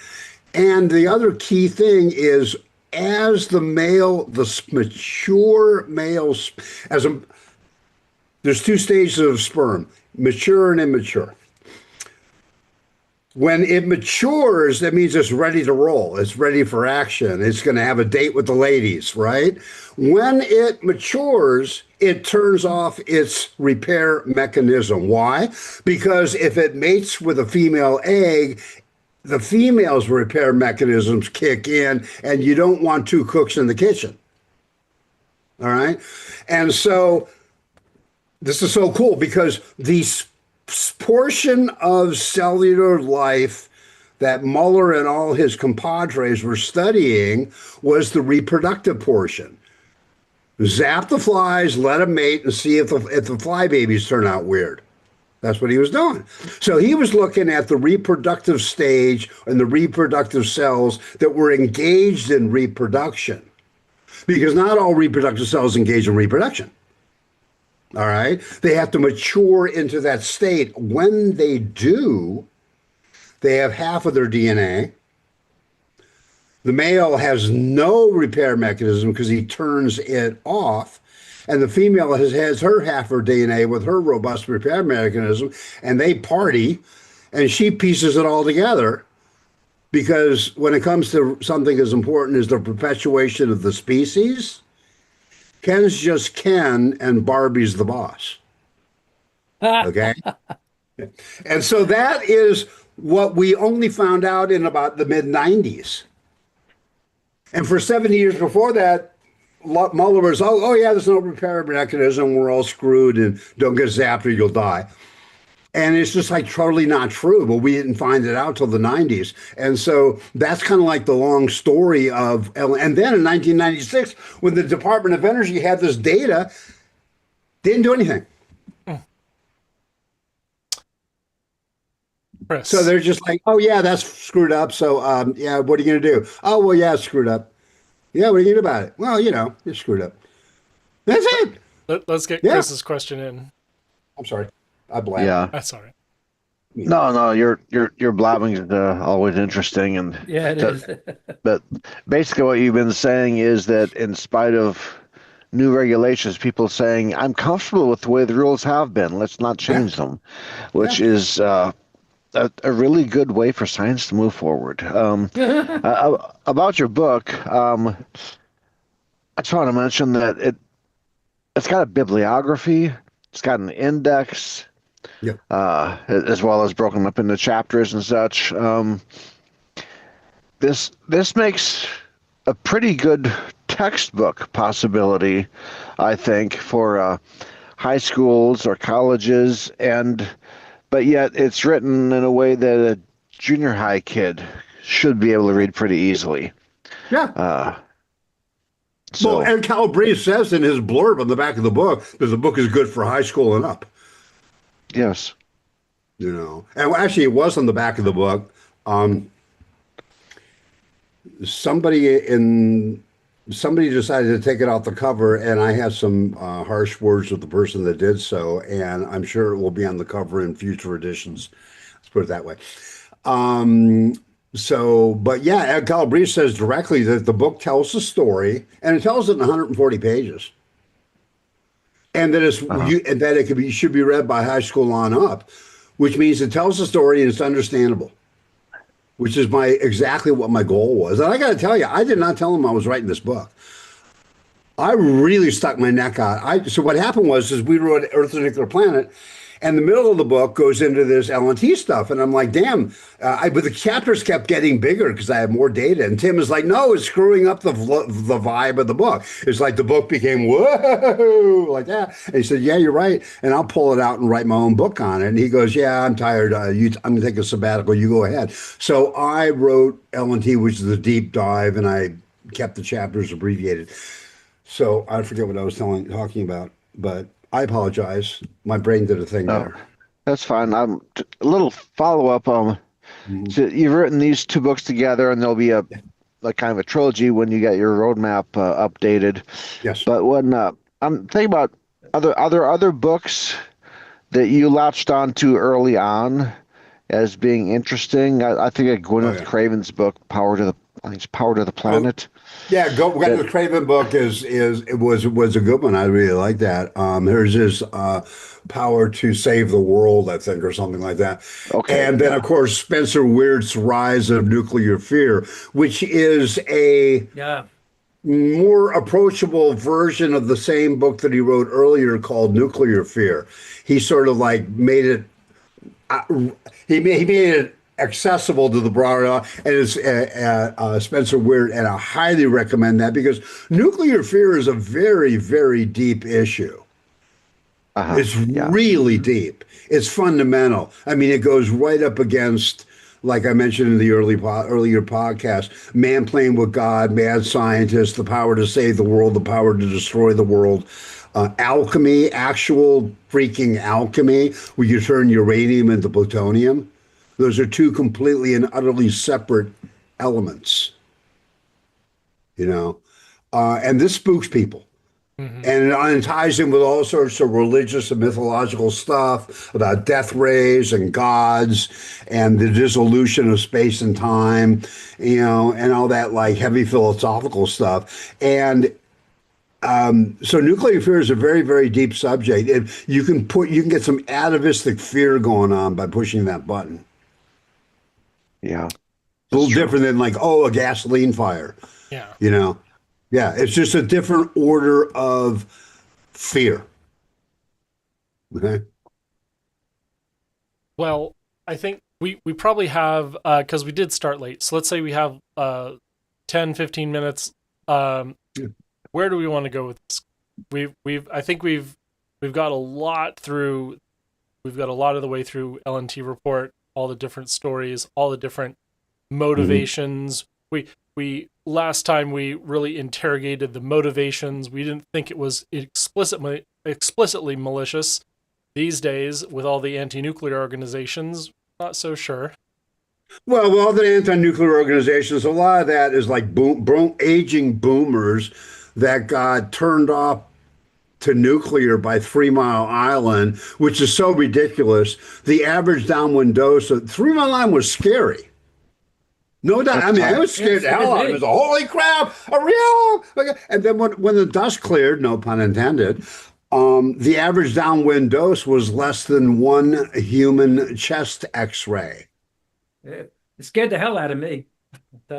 And the other key thing is as the male, the mature males, there's two stages of sperm, mature and immature. When it matures, that means it's ready to roll. It's ready for action. It's going to have a date with the ladies, right? When it matures, it turns off its repair mechanism. Why? Because if it mates with a female egg, the female's repair mechanisms kick in, and you don't want two cooks in the kitchen. All right? And so this is so cool because these portion of cellular life that Muller and all his compadres were studying was the reproductive portion. Zap the flies, let them mate, and see if the fly babies turn out weird. That's what he was doing. So he was looking at the reproductive stage and the reproductive cells that were engaged in reproduction. Because not all reproductive cells engage in reproduction. All right. They have to mature into that state. When they do, they have half of their DNA. The male has no repair mechanism because he turns it off. And the female has her half her DNA with her robust repair mechanism. And they party and she pieces it all together. Because when it comes to something as important as the perpetuation of the species, Ken's just Ken and Barbie's the boss. Okay? And so that is what we only found out in about the mid-90s. And for 70 years before that, Muller was, oh yeah, there's no repair mechanism. We're all screwed and don't get zapped or you'll die. And it's just like totally not true, but we didn't find it out till the 90s. And so that's kind of like the long story of, and then in 1996, when the Department of Energy had this data, didn't do anything. Chris. So they're just like, oh yeah, that's screwed up. So yeah, what are you going to do? Oh, well, yeah, it's screwed up. Yeah, what are you going to do about it? Well, it's screwed up. That's it. Let's get Chris's question in. I'm sorry. I blabbed. Yeah. That's all right. No, your blabbing is always interesting, and Yeah, it is. but basically what you've been saying is that in spite of new regulations, people saying I'm comfortable with the way the rules have been, let's not change them, which is a really good way for science to move forward. About your book, I just want to mention that it's got a bibliography, it's got an index. Yep. As well as broken up into chapters and such. This makes a pretty good textbook possibility, I think, for high schools or colleges, but yet it's written in a way that a junior high kid should be able to read pretty easily. Yeah. So, Well, and Calabrese says in his blurb on the back of the book that the book is good for high school and up. yes. And actually, it was on the back of the book. Somebody decided to take it off the cover, and I had some harsh words with the person that did so, and I'm sure it will be on the cover in future editions. Let's put it that way. But yeah, Ed Calabrese says directly that the book tells the story, and it tells it in 140 pages. And that it should be read by high school on up, which means it tells the story and it's understandable, which is exactly what my goal was. And I got to tell you, I did not tell him I was writing this book. I really stuck my neck out. So what happened was we wrote Earth, a Nuclear Planet, and the middle of the book goes into this LNT stuff. And I'm like, damn, but the chapters kept getting bigger because I had more data. And Tim is like, no, it's screwing up the vibe of the book. It's like the book became, whoa, like that. And he said, yeah, you're right. And I'll pull it out and write my own book on it. And he goes, yeah, I'm tired. I'm going to take a sabbatical. You go ahead. So I wrote LNT, which is a deep dive, and I kept the chapters abbreviated. So I forget what I was talking about, but I apologize. My brain did a thing there. That's fine. A little follow-up. So you've written these two books together, and there'll be a like kind of a trilogy when you get your roadmap updated. Yes. But when I'm thinking about other books that you latched onto early on as being interesting. I think of Gwyneth yeah. Craven's book, I think it's Power to the Planet. Yeah, That- the Craven book was a good one. I really like that. There's this Power to Save the World, I think, or something like that. okay, And then, yeah. of course, Spencer Weird's Rise of Nuclear Fear, which is a Yeah. more approachable version of the same book that he wrote earlier called Nuclear Fear. He sort of like made it he made it accessible to the broader and it's Spencer Weird, and I highly recommend that because nuclear fear is a very, very deep issue. It's Yeah. really deep. It's fundamental. I mean, it goes right up against, like I mentioned in the earlier podcast, man playing with God, mad scientists, the power to save the world, the power to destroy the world. Alchemy, actual freaking alchemy, where you turn uranium into plutonium. Those are two completely and utterly separate elements, you know. And this spooks people. And it ties in with all sorts of religious and mythological stuff about death rays and gods and the dissolution of space and time, you know, and all that like heavy philosophical stuff. And so nuclear fear is a very, very deep subject. And you can get some atavistic fear going on by pushing that button. Yeah. A little different than like, oh, a gasoline fire, Yeah. you know? Yeah, it's just a different order of fear. Okay. Well, I think we probably have, because we did start late. So let's say we have 10, 15 minutes. Where do we want to go with this? I think we've got a lot through. We've got a lot of the way through LNT report, all the different stories, all the different motivations. We last time we really interrogated the motivations. We didn't think it was explicitly malicious. These days, with all the anti-nuclear organizations, not so sure. Well, with all the anti-nuclear organizations, a lot of that is like aging boomers that got turned off to nuclear by 3 Mile Island, which is so ridiculous. The average downwind dose of 3 Mile Island was scary. No doubt. I mean, I was scared the hell out of it. It was a holy crap, a real. And then when the dust cleared, no pun intended, the average downwind dose was less than 1 human chest X-ray. It scared the hell out of me.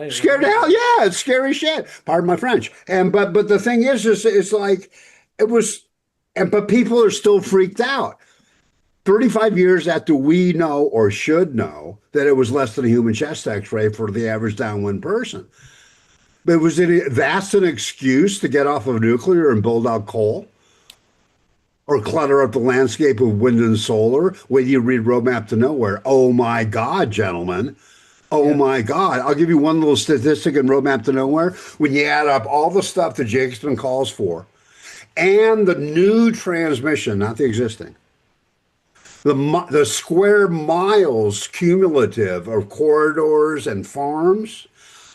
Scared the hell, yeah, it's scary shit. Pardon my French. And but the thing is it's like it was, but people are still freaked out. 35 years after we know or should know that it was less than a human chest X-ray for the average downwind person. But that's an excuse to get off of nuclear and build out coal? Or clutter up the landscape of wind and solar? When you read Roadmap to Nowhere, oh my God, gentlemen. Oh my God. I'll give you one little statistic in Roadmap to Nowhere. When you add up all the stuff that Jacobson calls for and the new transmission, not the existing, the square miles cumulative of corridors and farms,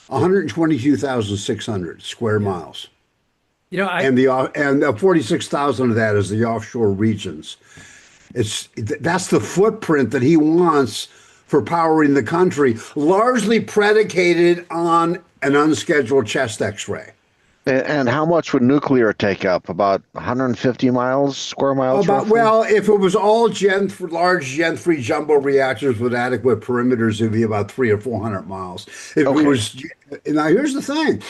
122,600 square miles. You know, And 46,000 of that is the offshore regions. That's the footprint that he wants for powering the country, largely predicated on an unscheduled chest X-ray. And how much would nuclear take up? About 150 square miles? Well, if it was all large Gen 3 jumbo reactors with adequate perimeters, it'd be about 300 or 400 miles. If it was, now here's the thing.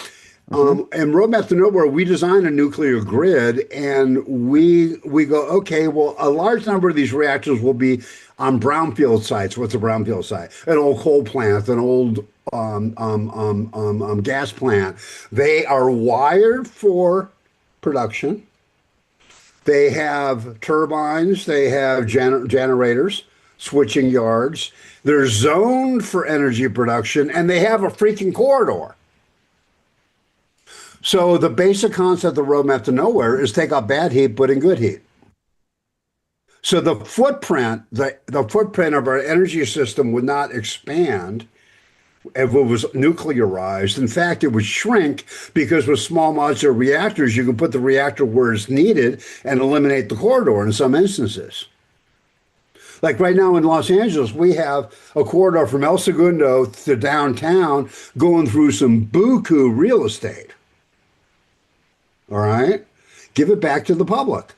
And Roadmap to Nowhere, we design a nuclear grid, and we go, okay, well, a large number of these reactors will be on brownfield sites. What's a brownfield site? An old coal plant, an old gas plant. They are wired for production. They have turbines. They have generators, switching yards. They're zoned for energy production, and they have a freaking corridor. So the basic concept of Roadmap to Nowhere is take out bad heat, put in good heat. So the footprint of our energy system would not expand if it was nuclearized. In fact, it would shrink because with small modular reactors, you can put the reactor where it's needed and eliminate the corridor in some instances. Like right now in Los Angeles, we have a corridor from El Segundo to downtown going through some buku real estate. All right? Give it back to the public.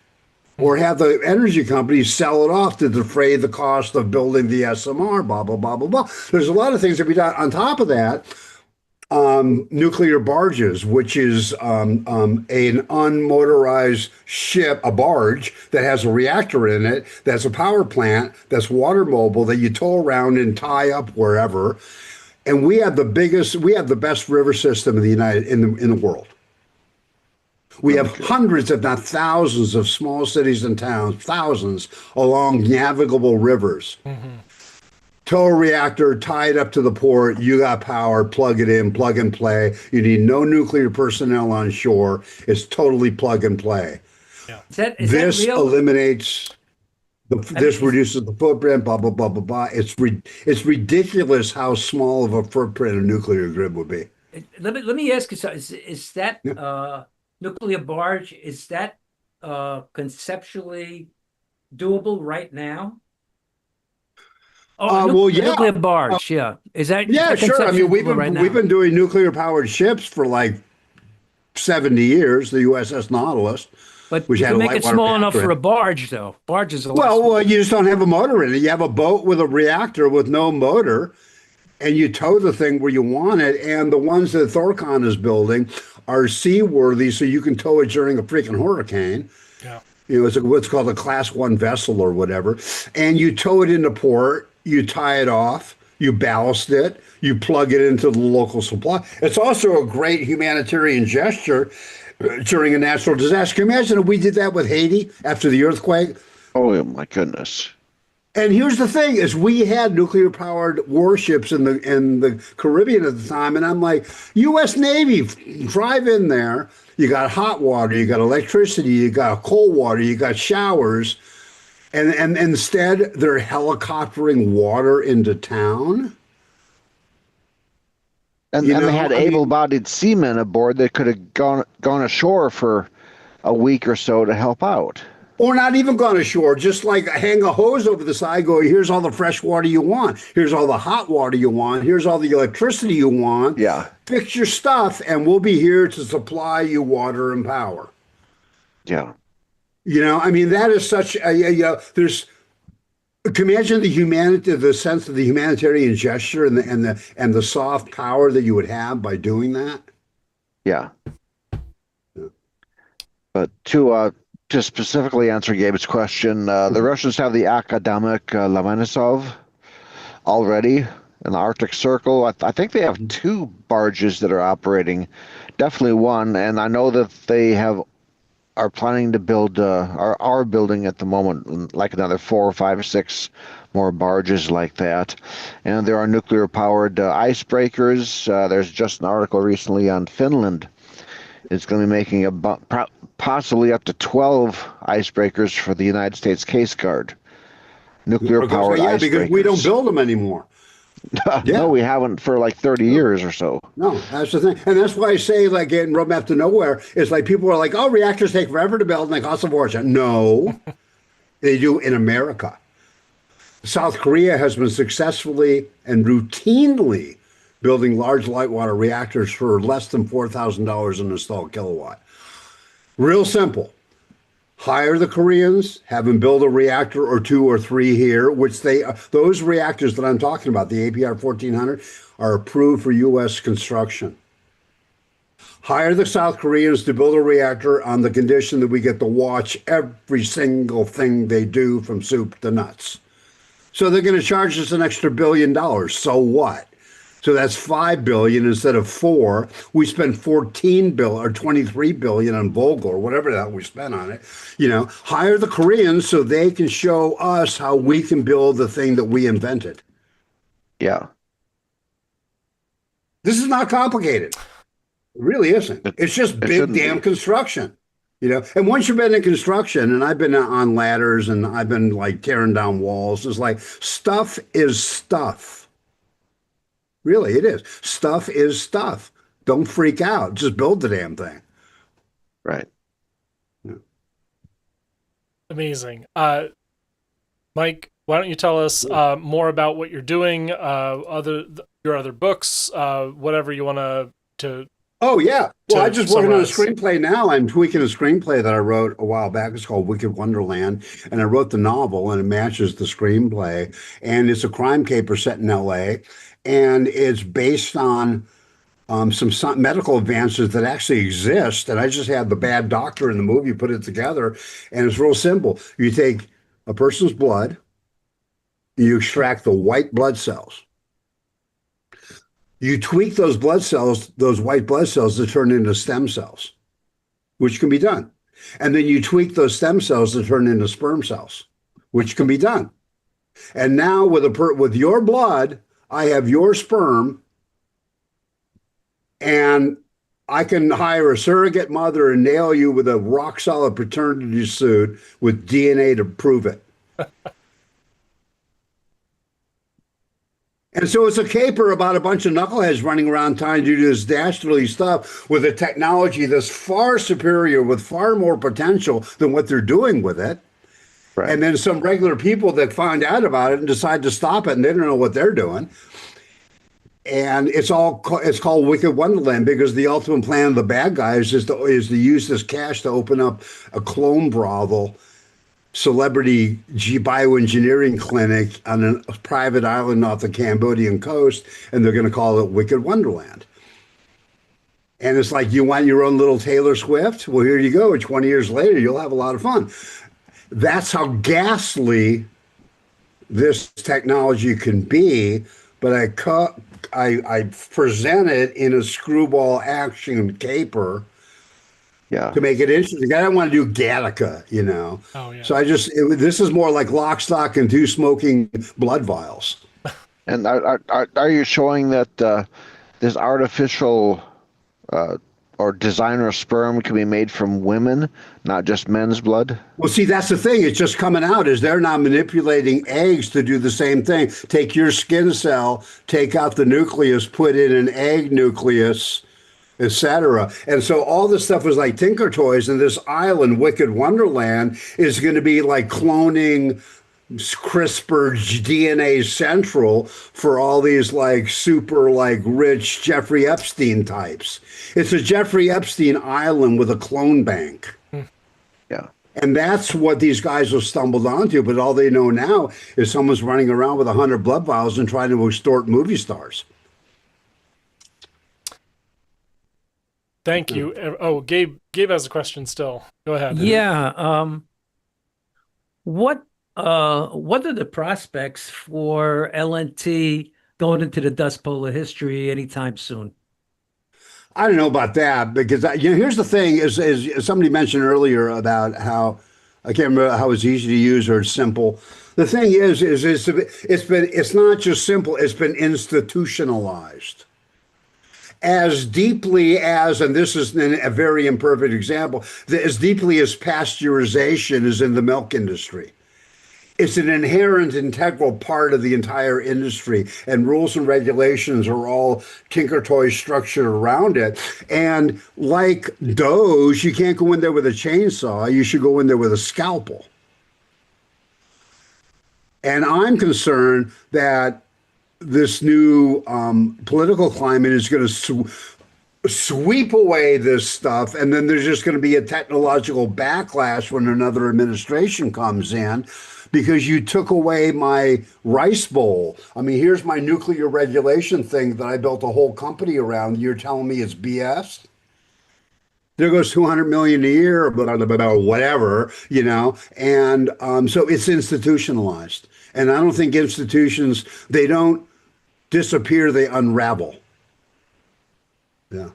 Or have the energy companies sell it off to defray the cost of building the SMR, blah, blah, blah, blah, blah. There's a lot of things to be done. On top of that, nuclear barges, which is an unmotorized ship, a barge that has a reactor in it, that's a power plant, that's water mobile, that you tow around and tie up wherever. And we have the best river system in the world. We have hundreds, if not thousands, of small cities and towns, thousands along navigable rivers. Mm-hmm. Tow a reactor, tie it up to the port, you got power, plug it in, plug and play. You need no nuclear personnel on shore. It's totally plug and play. Yeah. Is this that real? eliminates, this reduces the footprint, blah, blah, blah, blah, blah. It's ridiculous how small of a footprint a nuclear grid would be. Let me ask you something. Is that nuclear barge, is that conceptually doable right now? Oh, well, yeah. Nuclear barge, yeah. Is that sure. I mean, we've been doing nuclear powered ships for like 70 years. The USS Nautilus, but which you had can a make it light water small enough reactor for in a it. barge, though. Barge is a Well, you just don't have a motor in it. You have a boat with a reactor with no motor, and you tow the thing where you want it. And the ones that Thorcon is building are seaworthy, so you can tow it during a freaking hurricane. Yeah. You know, it's what's called a class 1 vessel or whatever. And you tow it into port, you tie it off, you ballast it, you plug it into the local supply. It's also a great humanitarian gesture during a natural disaster. Can you imagine if we did that with Haiti after the earthquake? Oh my goodness. And here's the thing: is we had nuclear-powered warships in the Caribbean at the time, and I'm like, U.S. Navy, drive in there. You got hot water, you got electricity, you got cold water, you got showers, and instead they're helicoptering water into town. And they had able-bodied seamen aboard that could have gone ashore for a week or so to help out. Or not even gone ashore, just like hang a hose over the side, go, here's all the fresh water you want. Here's all the hot water you want. Here's all the electricity you want. Yeah. Fix your stuff, and we'll be here to supply you water and power. Yeah. You know, I mean, that is such a, there's, can you imagine the sense of the humanitarian gesture and the soft power that you would have by doing that? Yeah. But to specifically answer Gabe's question, the Russians have the academic Lomonosov already in the Arctic Circle. I think they have 2 barges that are operating, definitely one, and I know that they are planning to build, are building at the moment, like another 4 or 5 or 6 more barges like that. And there are nuclear-powered icebreakers. There's just an article recently on Finland. It's going to be making possibly up to 12 icebreakers for the United States Coast Guard. Nuclear-powered icebreakers. Because we don't build them anymore. No, we haven't for like 30 years or so. No, that's the thing. And that's why I say, like, in Roadmap to Nowhere, it's like people are like, oh, reactors take forever to build and they cost a fortune. No, they do in America. South Korea has been successfully and routinely building large light water reactors for less than $4,000 an installed kilowatt. Real simple. Hire the Koreans, have them build a reactor or 2 or 3 here, which those reactors that I'm talking about, the APR 1400, are approved for U.S. construction. Hire the South Koreans to build a reactor on the condition that we get to watch every single thing they do from soup to nuts. So they're going to charge us an extra $1 billion. So what? So that's $5 billion instead of 4. We spent 14 billion or 23 billion on Vogel or whatever that we spent on it. You know, hire the Koreans so they can show us how we can build the thing that we invented. Yeah. This is not complicated. It really isn't. It's just big damn construction. You know, and once you've been in construction, and I've been on ladders and I've been like tearing down walls, it's like stuff is stuff. Really, it is. Stuff is stuff. Don't freak out. Just build the damn thing. Right. Amazing. Mike, why don't you tell us more about what you're doing, your other books, whatever you want to. Oh yeah. Well, I'm just working on a summarize. screenplay now. I'm tweaking a screenplay that I wrote a while back. It's called Wicked Wonderland, and I wrote the novel, and it matches the screenplay. And it's a crime caper set in L.A., and it's based on some medical advances that actually exist. And I just had the bad doctor in the movie put it together, and it's real simple. You take a person's blood, you extract the white blood cells. You tweak those blood cells, those white blood cells, to turn into stem cells, which can be done. And then you tweak those stem cells to turn into sperm cells, which can be done. And now with your blood, I have your sperm, and I can hire a surrogate mother and nail you with a rock solid paternity suit with DNA to prove it. And so it's a caper about a bunch of knuckleheads running around trying to do this dastardly stuff with a technology that's far superior, with far more potential than what they're doing with it. Right. And then some regular people that find out about it and decide to stop it, and they don't know what they're doing. And it's called Wicked Wonderland, because the ultimate plan of the bad guys is to use this cash to open up a clone brothel, celebrity bioengineering clinic on a private island off the Cambodian coast, and they're going to call it Wicked Wonderland. And it's like, you want your own little Taylor Swift? Well, here you go. 20 years later, you'll have a lot of fun. That's how ghastly this technology can be, but I present it in a screwball action caper. Yeah. To make it interesting. I don't want to do Gattaca, you know. Oh, yeah. So this is more like Lock, Stock, and Two Smoking Blood Vials. And are you showing that this artificial or designer sperm can be made from women, not just men's blood? Well, see, that's the thing. It's just coming out is they're now manipulating eggs to do the same thing. Take your skin cell, take out the nucleus, put in an egg nucleus, etc. And so all this stuff was like Tinker Toys, and this island, Wicked Wonderland, is going to be like cloning CRISPR DNA Central for all these like super like rich Jeffrey Epstein types. It's a Jeffrey Epstein island with a clone bank. Yeah. And that's what these guys have stumbled onto. But all they know now is someone's running around with 100 blood vials and trying to extort movie stars. Thank you. Oh, Gabe has a question still. Go ahead. Yeah. What are the prospects for LNT going into the Dust Bowl of history anytime soon? I don't know about that, because here's the thing: is somebody mentioned earlier about how I can't remember how it's easy to use or it's simple. The thing is it's not just simple; it's been institutionalized. As deeply as, and this is a very imperfect example, as deeply as pasteurization is in the milk industry. It's an inherent, integral part of the entire industry, and rules and regulations are all Tinker Toy structured around it. And like Doge, you can't go in there with a chainsaw, you should go in there with a scalpel. And I'm concerned that this new political climate is going to sweep away this stuff, and then there's just going to be a technological backlash when another administration comes in, because you took away my rice bowl. I mean, here's my nuclear regulation thing that I built a whole company around. You're telling me it's BS? There goes 200 million a year, or whatever, you know. And so it's institutionalized. And I don't think institutions, they don't disappear, they unravel. Yeah.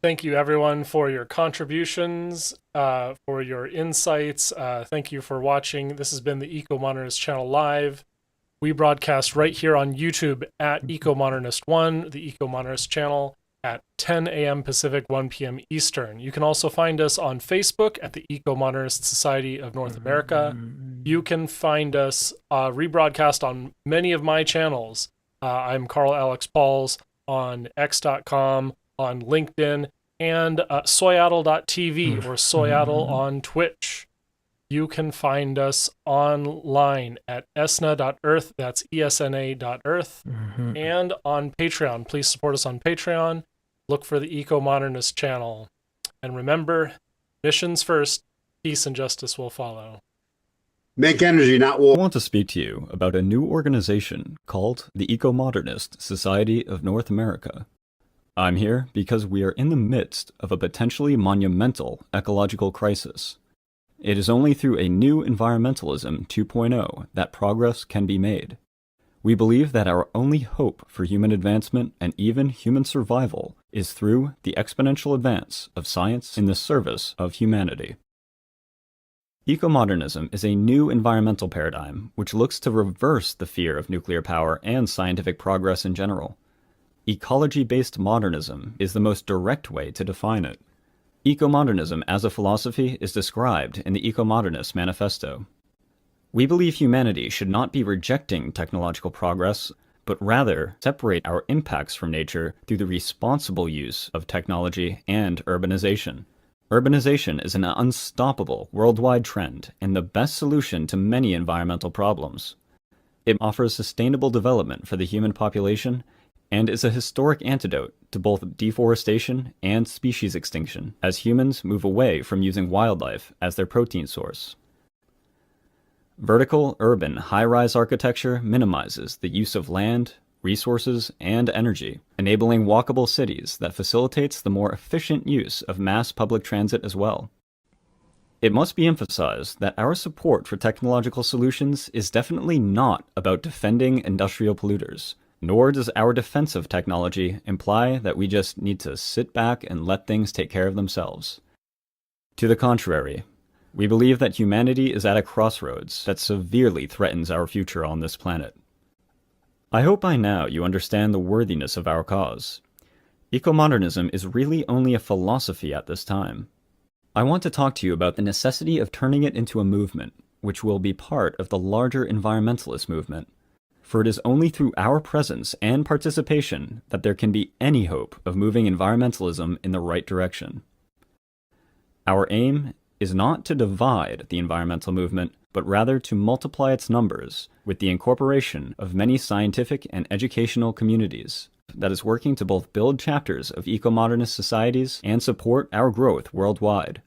Thank you, everyone, for your contributions, for your insights. Thank you for watching. This has been the Eco-Modernist Channel Live. We broadcast right here on YouTube at Eco-Modernist1, the Eco-Modernist Channel, at 10 a.m. Pacific, 1 p.m. Eastern. You can also find us on Facebook at the Eco-Modernist Society of North America. You can find us rebroadcast on many of my channels, I'm Carl Alex Pauls on X.com, on LinkedIn, and Soyaddle.tv or Soyaddle on Twitch. You can find us online at ESNA.earth, that's ESNA.earth, and on Patreon. Please support us on Patreon. Look for the Eco-Modernist channel. And remember, missions first, peace and justice will follow. Make energy, not I war. want to speak to you about a new organization called the Eco-Modernist Society of North America. I'm here because we are in the midst of a potentially monumental ecological crisis. It is only through a new environmentalism 2.0 that progress can be made. We believe that our only hope for human advancement and even human survival is through the exponential advance of science in the service of humanity. Eco-modernism is a new environmental paradigm which looks to reverse the fear of nuclear power and scientific progress in general. Ecology-based modernism is the most direct way to define it. Eco-modernism as a philosophy is described in the Eco-Modernist Manifesto. We believe humanity should not be rejecting technological progress, but rather separate our impacts from nature through the responsible use of technology and urbanization. Urbanization is an unstoppable worldwide trend and the best solution to many environmental problems. It offers sustainable development for the human population and is a historic antidote to both deforestation and species extinction as humans move away from using wildlife as their protein source. Vertical, urban, high-rise architecture minimizes the use of land, resources, and energy, enabling walkable cities that facilitates the more efficient use of mass public transit as well. It must be emphasized that our support for technological solutions is definitely not about defending industrial polluters, nor does our defense of technology imply that we just need to sit back and let things take care of themselves. To the contrary, we believe that humanity is at a crossroads that severely threatens our future on this planet. I hope by now you understand the worthiness of our cause. Eco-modernism is really only a philosophy at this time. I want to talk to you about the necessity of turning it into a movement, which will be part of the larger environmentalist movement. For it is only through our presence and participation that there can be any hope of moving environmentalism in the right direction. Our aim is not to divide the environmental movement, but rather to multiply its numbers with the incorporation of many scientific and educational communities that is working to both build chapters of eco-modernist societies and support our growth worldwide.